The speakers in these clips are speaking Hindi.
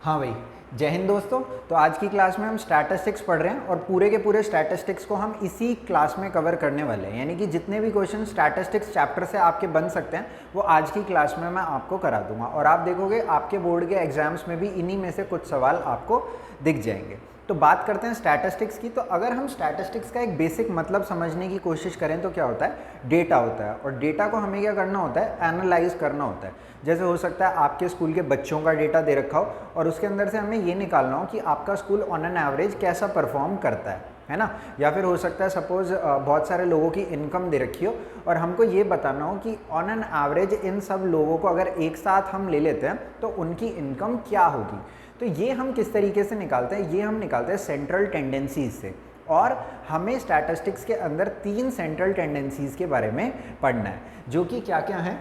हाँ भाई, जय हिंद दोस्तों। तो आज की क्लास में हम स्टैटिस्टिक्स पढ़ रहे हैं और पूरे के पूरे स्टैटिस्टिक्स को हम इसी क्लास में कवर करने वाले हैं। यानी कि जितने भी क्वेश्चन स्टैटिस्टिक्स चैप्टर से आपके बन सकते हैं वो आज की क्लास में मैं आपको करा दूंगा और आप देखोगे आपके बोर्ड के एग्जाम्स में भी इन्हीं में से कुछ सवाल आपको दिख जाएंगे। तो बात करते हैं स्टैटिस्टिक्स की। तो अगर हम स्टैटिस्टिक्स का एक बेसिक मतलब समझने की कोशिश करें तो क्या होता है, डेटा होता है और डेटा को हमें क्या करना होता है, एनालाइज करना होता है। जैसे हो सकता है आपके स्कूल के बच्चों का डेटा दे रखा हो और उसके अंदर से हमें ये निकालना हो कि आपका स्कूल ऑन एन एवरेज कैसा परफॉर्म करता है ना। या फिर हो सकता है सपोज बहुत सारे लोगों की इनकम दे रखी हो और हमको ये बताना हो कि ऑन एन एवरेज इन सब लोगों को अगर एक साथ हम ले लेते हैं तो उनकी इनकम क्या होगी। तो ये हम किस तरीके से निकालते हैं, ये हम निकालते हैं सेंट्रल टेंडेंसीज से। और हमें स्टैटिस्टिक्स के अंदर 3 सेंट्रल टेंडेंसीज के बारे में पढ़ना है, जो कि क्या क्या है,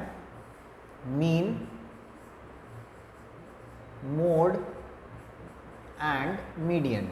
मीन, मोड एंड मीडियन।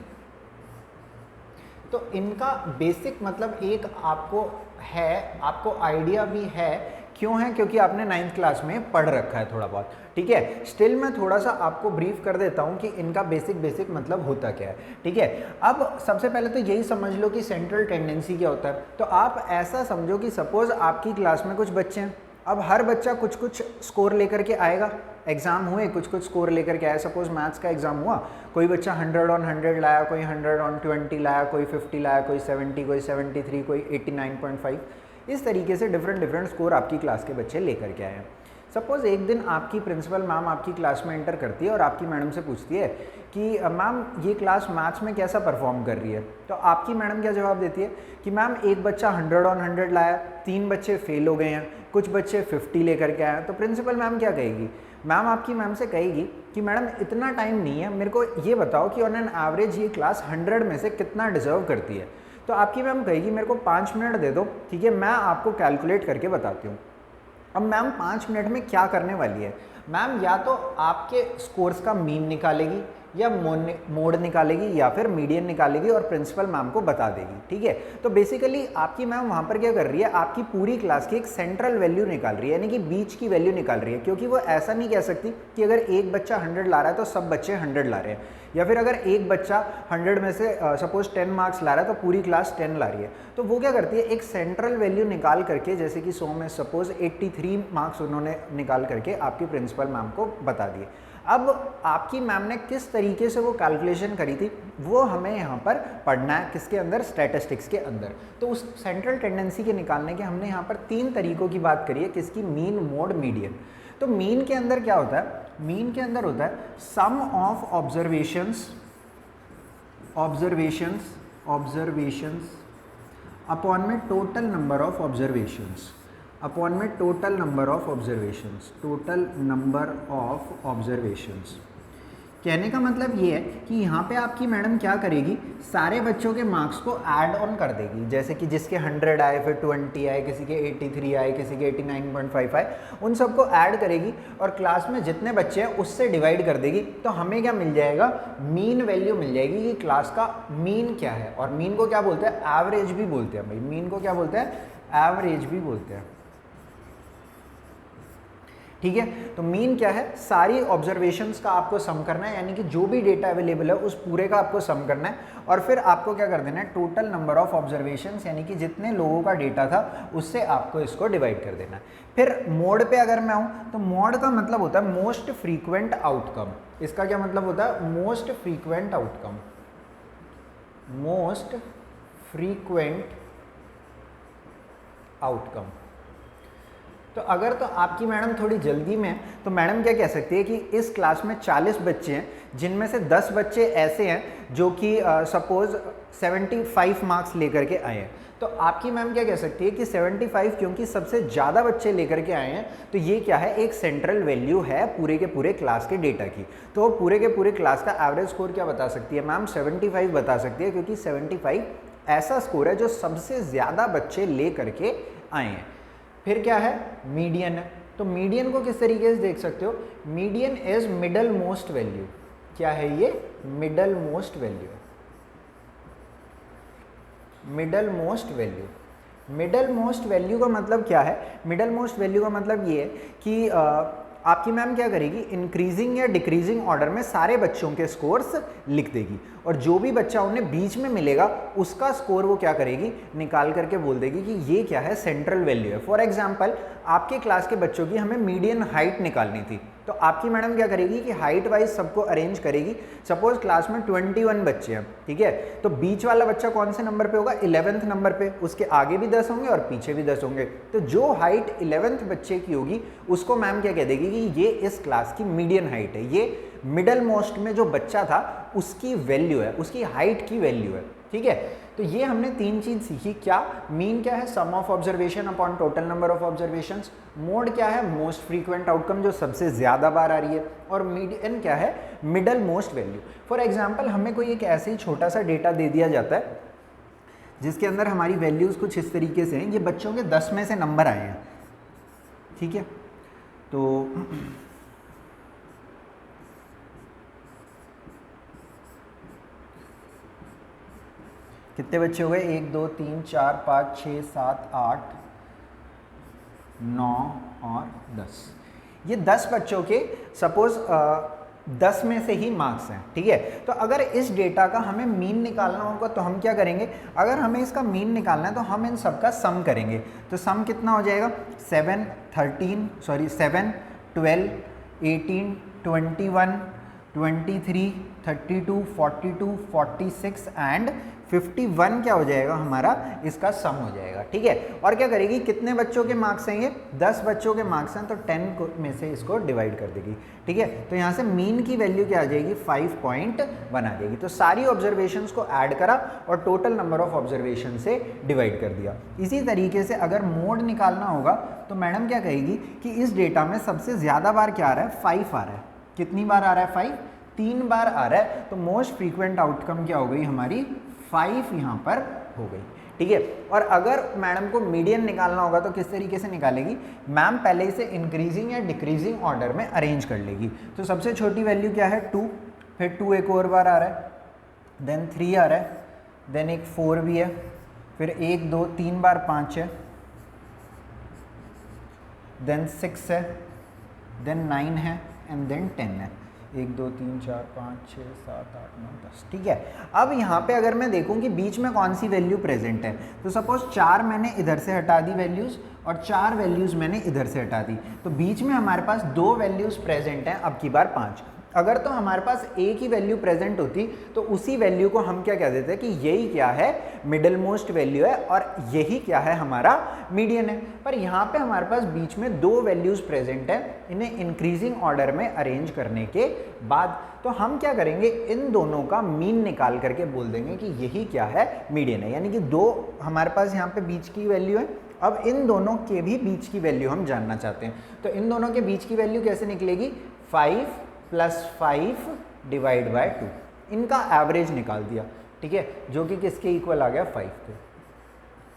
तो इनका बेसिक मतलब एक आपको आइडिया भी है। क्यों है? क्योंकि आपने 9th क्लास में पढ़ रखा है थोड़ा बहुत, ठीक है। स्टिल मैं थोड़ा सा आपको ब्रीफ कर देता हूं कि इनका बेसिक मतलब होता क्या है, ठीक है। अब सबसे पहले तो यही समझ लो कि सेंट्रल टेंडेंसी क्या होता है। तो आप ऐसा समझो कि सपोज आपकी क्लास में कुछ बच्चे हैं, अब हर बच्चा कुछ कुछ स्कोर लेकर के आएगा। एग्जाम हुए, कुछ कुछ स्कोर लेकर के आया। सपोज मैथ्स का एग्जाम हुआ, कोई बच्चा 100 on 100 लाया, कोई 100 on 20 लाया, कोई 50 लाया, कोई 70, कोई 73, कोई 89.5। इस तरीके से डिफरेंट स्कोर आपकी क्लास के बच्चे लेकर के आए हैं। सपोज एक दिन आपकी प्रिंसिपल मैम आपकी क्लास में एंटर करती है और आपकी मैडम से पूछती है कि मैम ये क्लास मैथ्स में कैसा परफॉर्म कर रही है। तो आपकी मैडम क्या जवाब देती है कि मैम एक बच्चा 100 on 100 लाया, 3 बच्चे फेल हो गए हैं, कुछ बच्चे 50 लेकर के आए हैं। तो प्रिंसिपल मैम क्या कहेगी, मैम आपकी मैम से कहेगी कि मैडम इतना टाइम नहीं है, मेरे को ये बताओ कि ऑन एन एवरेज ये क्लास 100 में से कितना डिजर्व करती है। तो आपकी मैम कहेगी मेरे को 5 मिनट दे दो, ठीक है, मैं आपको कैलकुलेट करके बताती हूँ। अब मैम 5 मिनट में क्या करने वाली है, मैम या तो आपके स्कोर्स का मीन निकालेगी या मोड निकालेगी या फिर मीडियन निकालेगी और प्रिंसिपल मैम को बता देगी, ठीक है। तो बेसिकली आपकी मैम वहाँ पर क्या कर रही है, आपकी पूरी क्लास की एक सेंट्रल वैल्यू निकाल रही है, यानी कि बीच की वैल्यू निकाल रही है। क्योंकि वो ऐसा नहीं कह सकती कि अगर एक बच्चा 100 ला रहा है तो सब बच्चे 100 ला रहे हैं, या फिर अगर एक बच्चा 100 में से सपोज 10 मार्क्स ला रहा है तो पूरी क्लास 10 ला रही है। तो वो क्या करती है, एक सेंट्रल वैल्यू निकाल करके, जैसे कि 100 में सपोज 83 मार्क्स उन्होंने निकाल करके आपकी प्रिंसिपल मैम को बता दिए। अब आपकी मैम ने किस तरीके से वो कैलकुलेशन करी थी वो हमें यहाँ पर पढ़ना है, किसके अंदर, स्टैटिस्टिक्स के अंदर। तो उस सेंट्रल टेंडेंसी के निकालने के हमने यहाँ पर 3 तरीकों की बात करी है, किसकी, मीन, मोड, मीडियन। तो मीन के अंदर क्या होता है, मीन के अंदर होता है सम ऑफ ऑब्जर्वेशंस अपॉन में total number of observations, upon में टोटल नंबर ऑफ ऑब्जर्वेशंस। कहने का मतलब ये है कि यहाँ पे आपकी मैडम क्या करेगी, सारे बच्चों के मार्क्स को ऐड ऑन कर देगी। जैसे कि जिसके 100 आए, फिर 20 आए, किसी के 83 आए, किसी के 89.5 आए, उन सबको ऐड करेगी और क्लास में जितने बच्चे हैं उससे डिवाइड कर देगी। तो हमें क्या मिल जाएगा, मीन वैल्यू मिल जाएगी कि क्लास का मीन क्या है। और मीन को क्या बोलते हैं, एवरेज भी बोलते हैं भाई। मीन को क्या बोलते हैं, एवरेज भी बोलते हैं, ठीक है। तो मीन क्या है, सारी ऑब्जर्वेशंस का आपको सम करना है, यानी कि जो भी डेटा अवेलेबल है उस पूरे का आपको सम करना है और फिर आपको क्या कर देना है, टोटल नंबर ऑफ ऑब्जर्वेशंस, यानी कि जितने लोगों का डेटा था उससे आपको इसको डिवाइड कर देना है। फिर मोड पे अगर मैं आऊँ तो मोड का मतलब होता है मोस्ट फ्रीक्वेंट आउटकम। इसका क्या मतलब होता है, most frequent outcome, most frequent outcome. तो अगर तो आपकी मैडम थोड़ी जल्दी में है तो मैडम क्या कह सकती है कि इस क्लास में 40 बच्चे हैं जिनमें से 10 बच्चे ऐसे हैं जो कि सपोज 75 मार्क्स लेकर के आए हैं। तो आपकी मैम क्या कह सकती है कि 75 क्योंकि सबसे ज़्यादा बच्चे लेकर के आए हैं तो ये क्या है, एक सेंट्रल वैल्यू है पूरे के पूरे क्लास के डेटा की। तो पूरे के पूरे क्लास का एवरेज स्कोर क्या बता सकती है मैम, 75 बता सकती है, क्योंकि 75 ऐसा स्कोर है जो सबसे ज़्यादा बच्चे ले करके आए हैं। फिर क्या है, मीडियन है। तो मीडियन को किस तरीके से देख सकते हो, median is middle most value. क्या है ये, middle most value, middle most value. Middle most value का मतलब क्या है, मिडल मोस्ट वैल्यू का मतलब ये है कि आपकी मैम क्या करेगी, इंक्रीजिंग या डिक्रीजिंग ऑर्डर में सारे बच्चों के स्कोर्स लिख देगी, और जो भी बच्चा उन्हें बीच में मिलेगा उसका स्कोर वो क्या करेगी, निकाल करके बोल देगी कि ये क्या है, सेंट्रल वैल्यू है। फॉर एग्जांपल आपके क्लास के बच्चों की हमें मीडियन हाइट निकालनी थी, तो आपकी मैडम क्या करेगी कि हाइट वाइज सबको अरेंज करेगी। सपोज क्लास में 21 बच्चे हैं, ठीक है, तो बीच वाला बच्चा कौन से नंबर पे होगा, 11th नंबर पे, उसके आगे भी 10 होंगे और पीछे भी 10 होंगे। तो जो हाइट 11th बच्चे की होगी उसको मैम क्या कह देगी कि ये इस क्लास की मीडियन हाइट है, ये मिडल मोस्ट में जो बच्चा था उसकी वैल्यू है, उसकी हाइट की वैल्यू है, ठीक है। तो ये हमने तीन चीज सीखी। क्या, मीन क्या है, sum of observation upon total number of observations. Mode क्या है, मोस्ट फ्रीक्वेंट आउटकम, जो सबसे ज्यादा बार आ रही है। और मीडियन क्या है, middle most value. For example हमें कोई एक ऐसे ही छोटा सा डेटा दे दिया जाता है जिसके अंदर हमारी वैल्यूज कुछ इस तरीके से हैं, ये बच्चों के 10 में से नंबर आए हैं, ठीक है। तो कितने बच्चे हो गए, 1 2 3 4 5 6 7 8 9 और 10। ये 10 बच्चों के सपोज 10 में से ही मार्क्स हैं, ठीक है। तो अगर इस डेटा का हमें मीन निकालना होगा तो हम क्या करेंगे, अगर हमें इसका मीन निकालना है तो हम इन सब का सम करेंगे। तो सम कितना हो जाएगा, 7 12 18 21 23 32 42 46 एंड 51 क्या हो जाएगा हमारा, इसका सम हो जाएगा, ठीक है। और क्या करेगी, कितने बच्चों के मार्क्स हैं, ये 10 बच्चों के मार्क्स हैं, तो 10 में से इसको डिवाइड कर देगी, ठीक है। तो यहाँ से मीन की वैल्यू क्या आ जाएगी, 5.1 आ जाएगी। तो सारी ऑब्जर्वेशंस को ऐड करा और टोटल नंबर ऑफ ऑब्जर्वेशन से डिवाइड कर दिया। इसी तरीके से अगर मोड निकालना होगा तो मैडम क्या कहेगी कि इस डेटा में सबसे ज़्यादा बार क्या आ रहा है, 5 आ रहा है। कितनी बार आ रहा है, 5, 3 बार आ रहा है। तो मोस्ट फ्रीक्वेंट आउटकम क्या हो गई हमारी, 5 यहाँ पर हो गई, ठीक है। और अगर मैडम को मीडियन निकालना होगा तो किस तरीके से निकालेगी, मैम पहले इसे इंक्रीजिंग या डिक्रीजिंग ऑर्डर में अरेंज कर लेगी। तो सबसे छोटी वैल्यू क्या है, 2, फिर 2 एक और बार आ रहा है, देन 3 आ रहा है, देन एक 4 भी है, फिर 1 2 3 बार 5 है, देन 6 है, देन 9 है एंड देन 10 है। 1 2 3 4 5 6 7 8 9 10, ठीक है। अब यहाँ पे अगर मैं देखूँ कि बीच में कौन सी वैल्यू प्रेजेंट है, तो सपोज 4 मैंने इधर से हटा दी वैल्यूज़ और 4 वैल्यूज़ मैंने इधर से हटा दी, तो बीच में हमारे पास 2 वैल्यूज़ प्रेजेंट हैं, अब की बार 5। अगर तो हमारे पास एक ही वैल्यू प्रेजेंट होती तो उसी वैल्यू को हम क्या कह देते हैं कि यही क्या है, मिडल मोस्ट वैल्यू है और यही क्या है, हमारा मीडियन है। पर यहाँ पे हमारे पास बीच में 2 वैल्यूज प्रेजेंट है, इन्हें इंक्रीजिंग ऑर्डर में अरेंज करने के बाद तो हम क्या करेंगे, इन दोनों का मीन निकाल करके बोल देंगे कि यही क्या है, मीडियन है। यानी कि 2 हमारे पास यहाँ पे बीच की वैल्यू है, अब इन दोनों के भी बीच की वैल्यू हम जानना चाहते हैं। तो इन दोनों के बीच की वैल्यू कैसे निकलेगी, 5 + 5 डिवाइड बाय 2, इनका एवरेज निकाल दिया, ठीक है, जो कि किसके इक्वल आ गया, 5 के।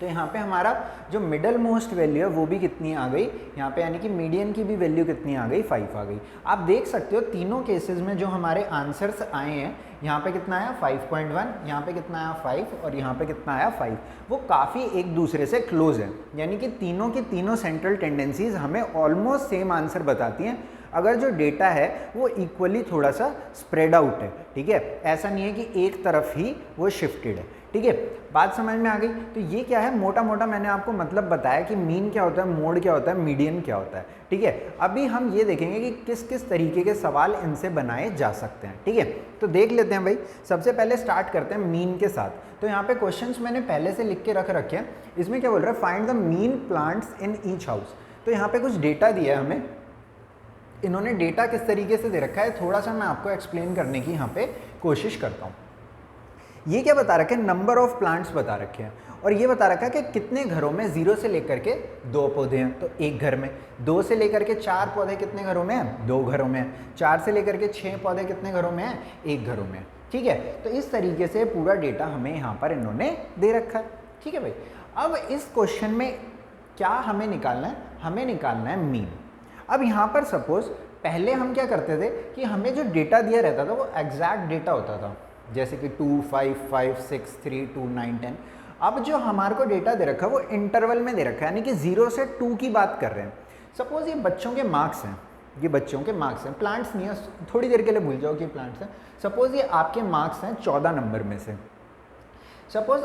तो यहाँ पे हमारा जो मिडल मोस्ट वैल्यू है वो भी कितनी आ गई यहाँ पे, यानी कि मीडियन की भी वैल्यू कितनी आ गई, 5 आ गई। आप देख सकते हो तीनों केसेस में जो हमारे आंसर्स आए हैं, यहाँ पे कितना आया 5.1, यहाँ पे कितना आया 5 और यहाँ पे कितना आया 5, वो काफ़ी एक दूसरे से क्लोज है। यानी कि तीनों की तीनों सेंट्रल टेंडेंसीज हमें ऑलमोस्ट सेम आंसर बताती हैं, अगर जो डेटा है वो इक्वली थोड़ा सा स्प्रेड आउट है, ठीक है, ऐसा नहीं है कि एक तरफ ही वो शिफ्टेड है, ठीक है। बात समझ में आ गई। तो ये क्या है, मोटा मोटा मैंने आपको मतलब बताया कि मीन क्या होता है, मोड क्या होता है, मीडियन क्या होता है, ठीक है। अभी हम ये देखेंगे कि किस किस तरीके के सवाल इनसे बनाए जा सकते हैं, ठीक है। तो देख लेते हैं भाई, सबसे पहले स्टार्ट करते हैं मीन के साथ। तो यहाँ पे क्वेश्चंस मैंने पहले से लिख के रख रखे हैं। इसमें क्या बोल रहा है, find the mean plants in each house. तो यहाँ पे कुछ डेटा दिया है हमें, इन्होंने डेटा किस तरीके से दे रखा है थोड़ा सा मैं आपको एक्सप्लेन करने की यहाँ पे कोशिश करता हूँ। ये क्या बता रखे हैं, नंबर ऑफ प्लांट्स बता रखे हैं, और ये बता रखा है कि कितने घरों में 0 से लेकर के 2 पौधे हैं, तो एक घर में। 2 से लेकर के 4 पौधे कितने घरों में हैं, 2 घरों में हैं। 4 से लेकर के 6 पौधे कितने घरों में हैं, 1 घरों में, ठीक है। तो इस तरीके से पूरा डेटा हमें यहाँ पर इन्होंने दे रखा है, ठीक है भाई। अब इस क्वेश्चन में क्या हमें निकालना है, हमें निकालना है मीन। अब यहाँ पर सपोज पहले हम क्या करते थे कि हमें जो डेटा दिया रहता था वो एग्जैक्ट डेटा होता था, जैसे कि 2 5 5 6 3 2 9 10। अब जो हमारे को डेटा दे रखा है वो इंटरवल में दे रखा है, यानी कि 0 से 2 की बात कर रहे हैं। सपोज ये बच्चों के मार्क्स हैं, ये बच्चों के मार्क्स हैं, प्लांट्स नहीं है, थोड़ी देर के लिए भूल जाओ कि प्लांट्स हैं। सपोज ये आपके मार्क्स हैं 14 नंबर में से। सपोज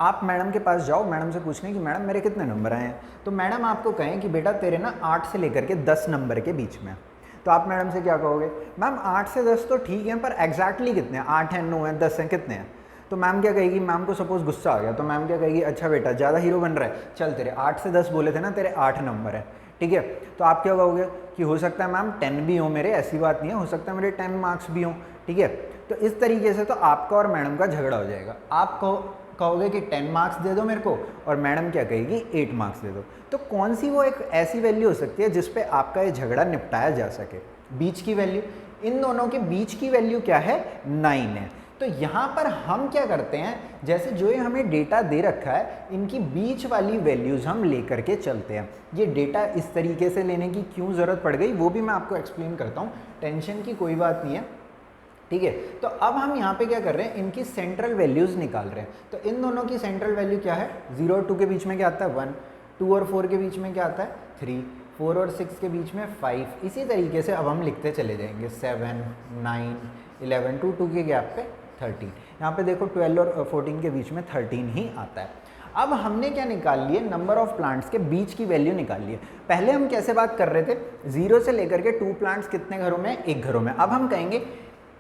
आप मैडम के पास जाओ, मैडम से पूछ लें कि मैडम मेरे कितने नंबर आए हैं, तो मैडम आपको कहें कि बेटा तेरे ना 8 से लेकर के 10 नंबर के बीच में। तो आप मैडम से क्या कहोगे, मैम 8 से 10 तो ठीक है, पर एग्जैक्टली कितने हैं, 8 हैं, 9 हैं, 10 हैं, कितने हैं? तो मैम क्या कहेगी, मैम को सपोज गुस्सा आ गया, तो मैम क्या कहेगी, अच्छा बेटा ज़्यादा हीरो बन रहा है, चल तेरे 8 से 10 बोले थे ना, तेरे 8 नंबर है, ठीक है। तो आप क्या कहोगे कि हो सकता है मैम 10 भी हो मेरे, ऐसी बात नहीं है, हो सकता है मेरे 10 मार्क्स भी हों, ठीक है। तो इस तरीके से तो आपका और मैडम का झगड़ा हो जाएगा। आप कहोगे कि 10 मार्क्स दे दो मेरे को, और मैडम क्या कहेगी 8 मार्क्स दे दो। तो कौन सी वो एक ऐसी वैल्यू हो सकती है जिस पे आपका ये झगड़ा निपटाया जा सके? बीच की वैल्यू, इन दोनों के बीच की वैल्यू क्या है, 9 है। तो यहाँ पर हम क्या करते हैं, जैसे जो ये हमें डेटा दे रखा है, इनकी बीच वाली वैल्यूज़ हम लेकर के चलते हैं। ये डेटा इस तरीके से लेने की क्यों ज़रूरत पड़ गई वो भी मैं आपको एक्सप्लेन करता हूँ, टेंशन की कोई बात नहीं है, ठीक है। तो अब हम यहाँ पे क्या कर रहे हैं, इनकी सेंट्रल वैल्यूज़ निकाल रहे हैं। तो इन दोनों की सेंट्रल वैल्यू क्या है, 0 और 2 के बीच में क्या आता है 1, 2 और 4 के बीच में क्या आता है 3, 4 और 6 के बीच में 5। इसी तरीके से अब हम लिखते चले जाएंगे 7, 9, 11, 2 के गैप पे 13। यहाँ पे देखो 12 और 14 के बीच में 13 ही आता है। अब हमने क्या निकाल लिए, नंबर ऑफ प्लांट्स के बीच की वैल्यू निकाल लिए। पहले हम कैसे बात कर रहे थे, 0 से लेकर के 2 प्लांट्स कितने घरों में, 1 घरों में। अब हम कहेंगे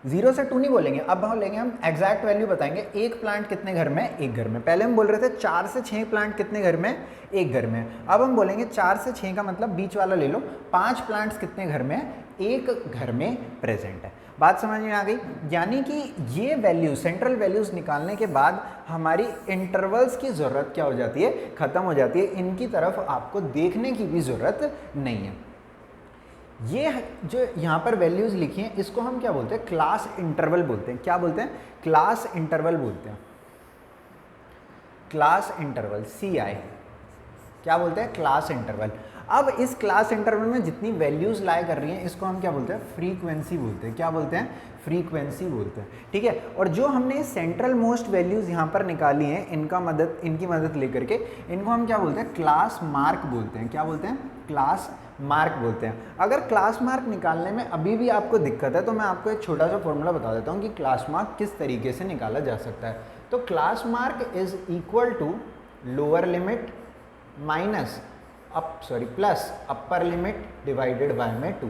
0 से 2 नहीं बोलेंगे, अब हम लेंगे, हम एग्जैक्ट वैल्यू बताएंगे, 1 प्लांट कितने घर में, 1 घर में। पहले हम बोल रहे थे 4 से 6 प्लांट कितने घर में, 1 घर में। अब हम बोलेंगे 4 से 6 का मतलब बीच वाला ले लो, 5 प्लांट्स कितने घर में, 1 घर में प्रेजेंट है। बात समझ में आ गई? यानी कि ये वैल्यू, सेंट्रल वैल्यूज निकालने के बाद हमारी इंटरवल्स की ज़रूरत क्या हो जाती है, ख़त्म हो जाती है। इनकी तरफ आपको देखने की भी ज़रूरत नहीं है। ये जो यहाँ पर वैल्यूज़ लिखी हैं, इसको हम क्या बोलते हैं, क्लास इंटरवल बोलते हैं। क्या बोलते हैं, क्लास इंटरवल बोलते हैं। क्लास इंटरवल, CI क्या बोलते हैं, क्लास इंटरवल। अब इस क्लास इंटरवल में जितनी वैल्यूज़ लाया कर रही हैं, इसको हम क्या बोलते हैं, फ्रीक्वेंसी बोलते हैं। क्या बोलते हैं, फ्रीक्वेंसी बोलते हैं, ठीक है। और जो हमने सेंट्रल मोस्ट वैल्यूज़ यहाँ पर निकाली हैं, इनकी मदद लेकर के इनको हम क्या बोलते हैं, क्लास मार्क बोलते हैं। क्या बोलते हैं, क्लास मार्क बोलते हैं। अगर क्लास मार्क निकालने में अभी भी आपको दिक्कत है, तो मैं आपको एक छोटा सा फॉर्मूला बता देता हूँ कि क्लास मार्क किस तरीके से निकाला जा सकता है। तो class mark is equal to lower limit minus plus upper limit divided by में 2,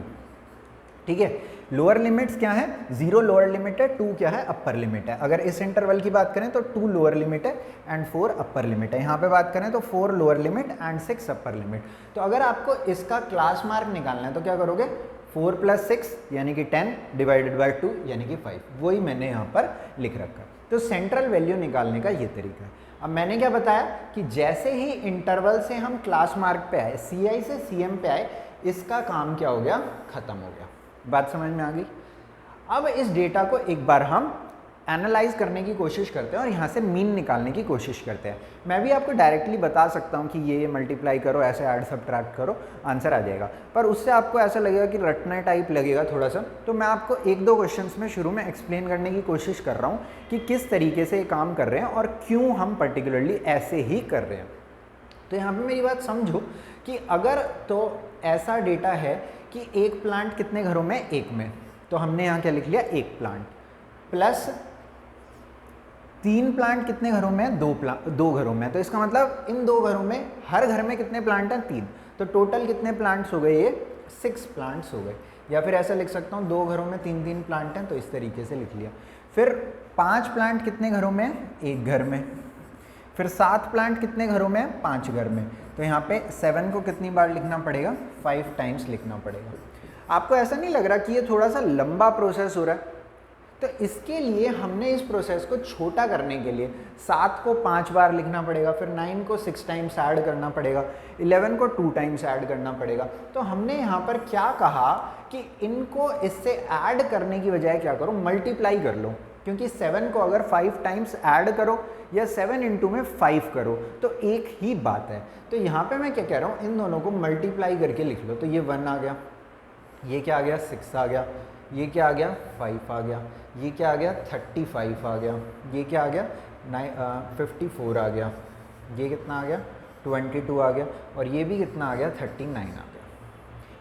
ठीक है। लोअर लिमिट्स क्या है, 0 लोअर लिमिट है, 2 क्या है, अपर लिमिट है। अगर इस इंटरवल की बात करें तो 2 लोअर लिमिट है एंड 4 अपर लिमिट है। यहाँ पे बात करें तो 4 lower limit and 6 upper limit. तो अगर आपको इसका क्लास मार्क निकालना है तो क्या करोगे, 4 + 6 यानी कि 10 डिवाइडेड बाय 2 यानी कि 5। वही मैंने यहाँ पर लिख रखा है। तो सेंट्रल वैल्यू निकालने का ये तरीका है। अब मैंने क्या बताया कि जैसे ही इंटरवल से हम क्लास मार्क पे आए, CI से CM पे आए, इसका काम क्या हो गया, खत्म हो गया। बात समझ में आ गई? अब इस डेटा को एक बार हम एनालाइज करने की कोशिश करते हैं और यहाँ से मीन निकालने की कोशिश करते हैं। मैं भी आपको डायरेक्टली बता सकता हूँ कि ये मल्टीप्लाई करो, ऐसे ऐड सब्ट्रैक्ट करो, आंसर आ जाएगा, पर उससे आपको ऐसा लगेगा कि रटने टाइप लगेगा थोड़ा सा। तो मैं आपको 1-2 क्वेश्चंस में शुरू में एक्सप्लेन करने की कोशिश कर रहा हूँ कि किस तरीके से ये काम कर रहे हैं और क्यों हम पर्टिकुलरली ऐसे ही कर रहे हैं। तो यहाँ पर मेरी बात समझो कि अगर तो ऐसा डेटा है कि 1 प्लांट कितने घरों में, 1 में, तो हमने यहाँ क्या लिख लिया, 1 प्लांट, प्लस 3 प्लांट कितने घरों में, 2 घरों में। तो इसका मतलब इन 2 घरों में, हर घर में कितने प्लांट हैं, 3। तो टोटल कितने प्लांट्स हो गए, ये 6 प्लांट्स हो गए। या फिर ऐसा लिख सकता हूँ 2 घरों में 3-3 प्लांट हैं, तो इस तरीके से लिख लिया। फिर 5 प्लांट कितने घरों में, 1 घर में। फिर 7 प्लांट कितने घरों में, 5 घर में। तो यहाँ पे 7 को कितनी बार लिखना पड़ेगा, 5 टाइम्स लिखना पड़ेगा। आपको ऐसा नहीं लग रहा कि ये थोड़ा सा लंबा प्रोसेस हो रहा है? तो इसके लिए हमने इस प्रोसेस को छोटा करने के लिए 7 को 5 बार लिखना पड़ेगा, फिर 9 को 6 टाइम्स ऐड करना पड़ेगा, 11 को 2 टाइम्स ऐड करना पड़ेगा। तो हमने यहाँ पर क्या कहा कि इनको इससे ऐड करने की बजाय क्या करो, मल्टीप्लाई कर लो, क्योंकि 7 को अगर 5 टाइम्स ऐड करो या 7 × में 5 करो तो एक ही बात है। तो यहाँ पे मैं क्या कह रहा हूँ, इन दोनों को मल्टीप्लाई करके लिख लो। तो ये 1 आ गया, ये क्या आ गया, 6 आ गया, ये क्या आ गया, 5 आ गया, ये क्या आ गया, 35 आ गया, ये क्या आ गया, 54 आ गया, ये कितना आ गया, 22 आ गया, और ये भी कितना आ गया, 39 आ गया।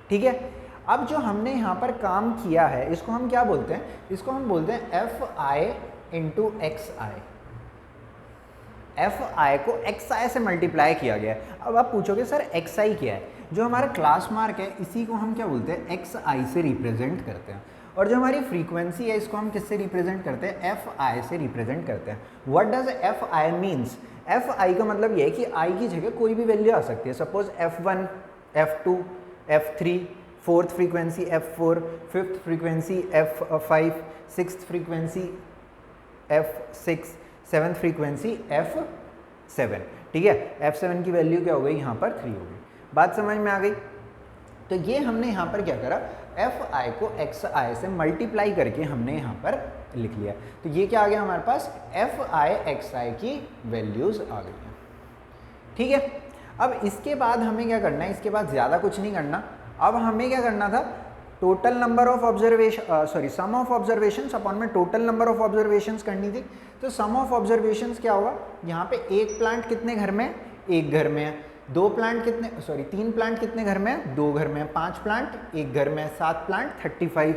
ठीक है। अब जो हमने यहाँ पर काम किया है इसको हम क्या बोलते हैं, इसको हम बोलते हैं F I into x I. F I को एक्स आई से मल्टीप्लाई किया गया है। अब आप पूछोगे सर एक्स आई क्या है, जो हमारा क्लास मार्क है इसी को हम क्या बोलते हैं, एक्स आई से रिप्रेजेंट करते हैं। और जो हमारी फ्रीक्वेंसी है इसको हम किससे रिप्रेजेंट करते हैं, एफ आई से रिप्रेजेंट करते हैं। What does F I means, F I का मतलब ये है कि आई की जगह कोई भी वैल्यू आ सकती है। Suppose F1, F2, F3, fourth frequency F4, fifth frequency F5, sixth frequency F6, seventh frequency F7। ठीक है, F7 की वैल्यू क्या हो गई, यहाँ पर 3 हो गई। बात समझ में आ गई। तो ये हमने यहाँ पर क्या करा, एफ आई को एक्स आई से मल्टीप्लाई करके हमने यहाँ पर लिख लिया। तो ये क्या आ गया हमारे पास, एफ आई एक्स आई की वैल्यूज़ आ गई हैं। ठीक है, अब इसके बाद हमें क्या करना है, इसके बाद ज़्यादा कुछ नहीं करना। अब हमें क्या करना था, total number of observation some of observations upon में टोटल नंबर ऑफ ऑब्जर्वेशंस करनी थी। तो सम ऑफ ऑब्जर्वेशंस क्या होगा, यहाँ पे एक प्लांट कितने घर में, एक घर में है। दो प्लांट कितने, सॉरी 3 प्लांट कितने घर में है, 2 घर में है। 5 प्लांट एक घर में है, 7 प्लांट 35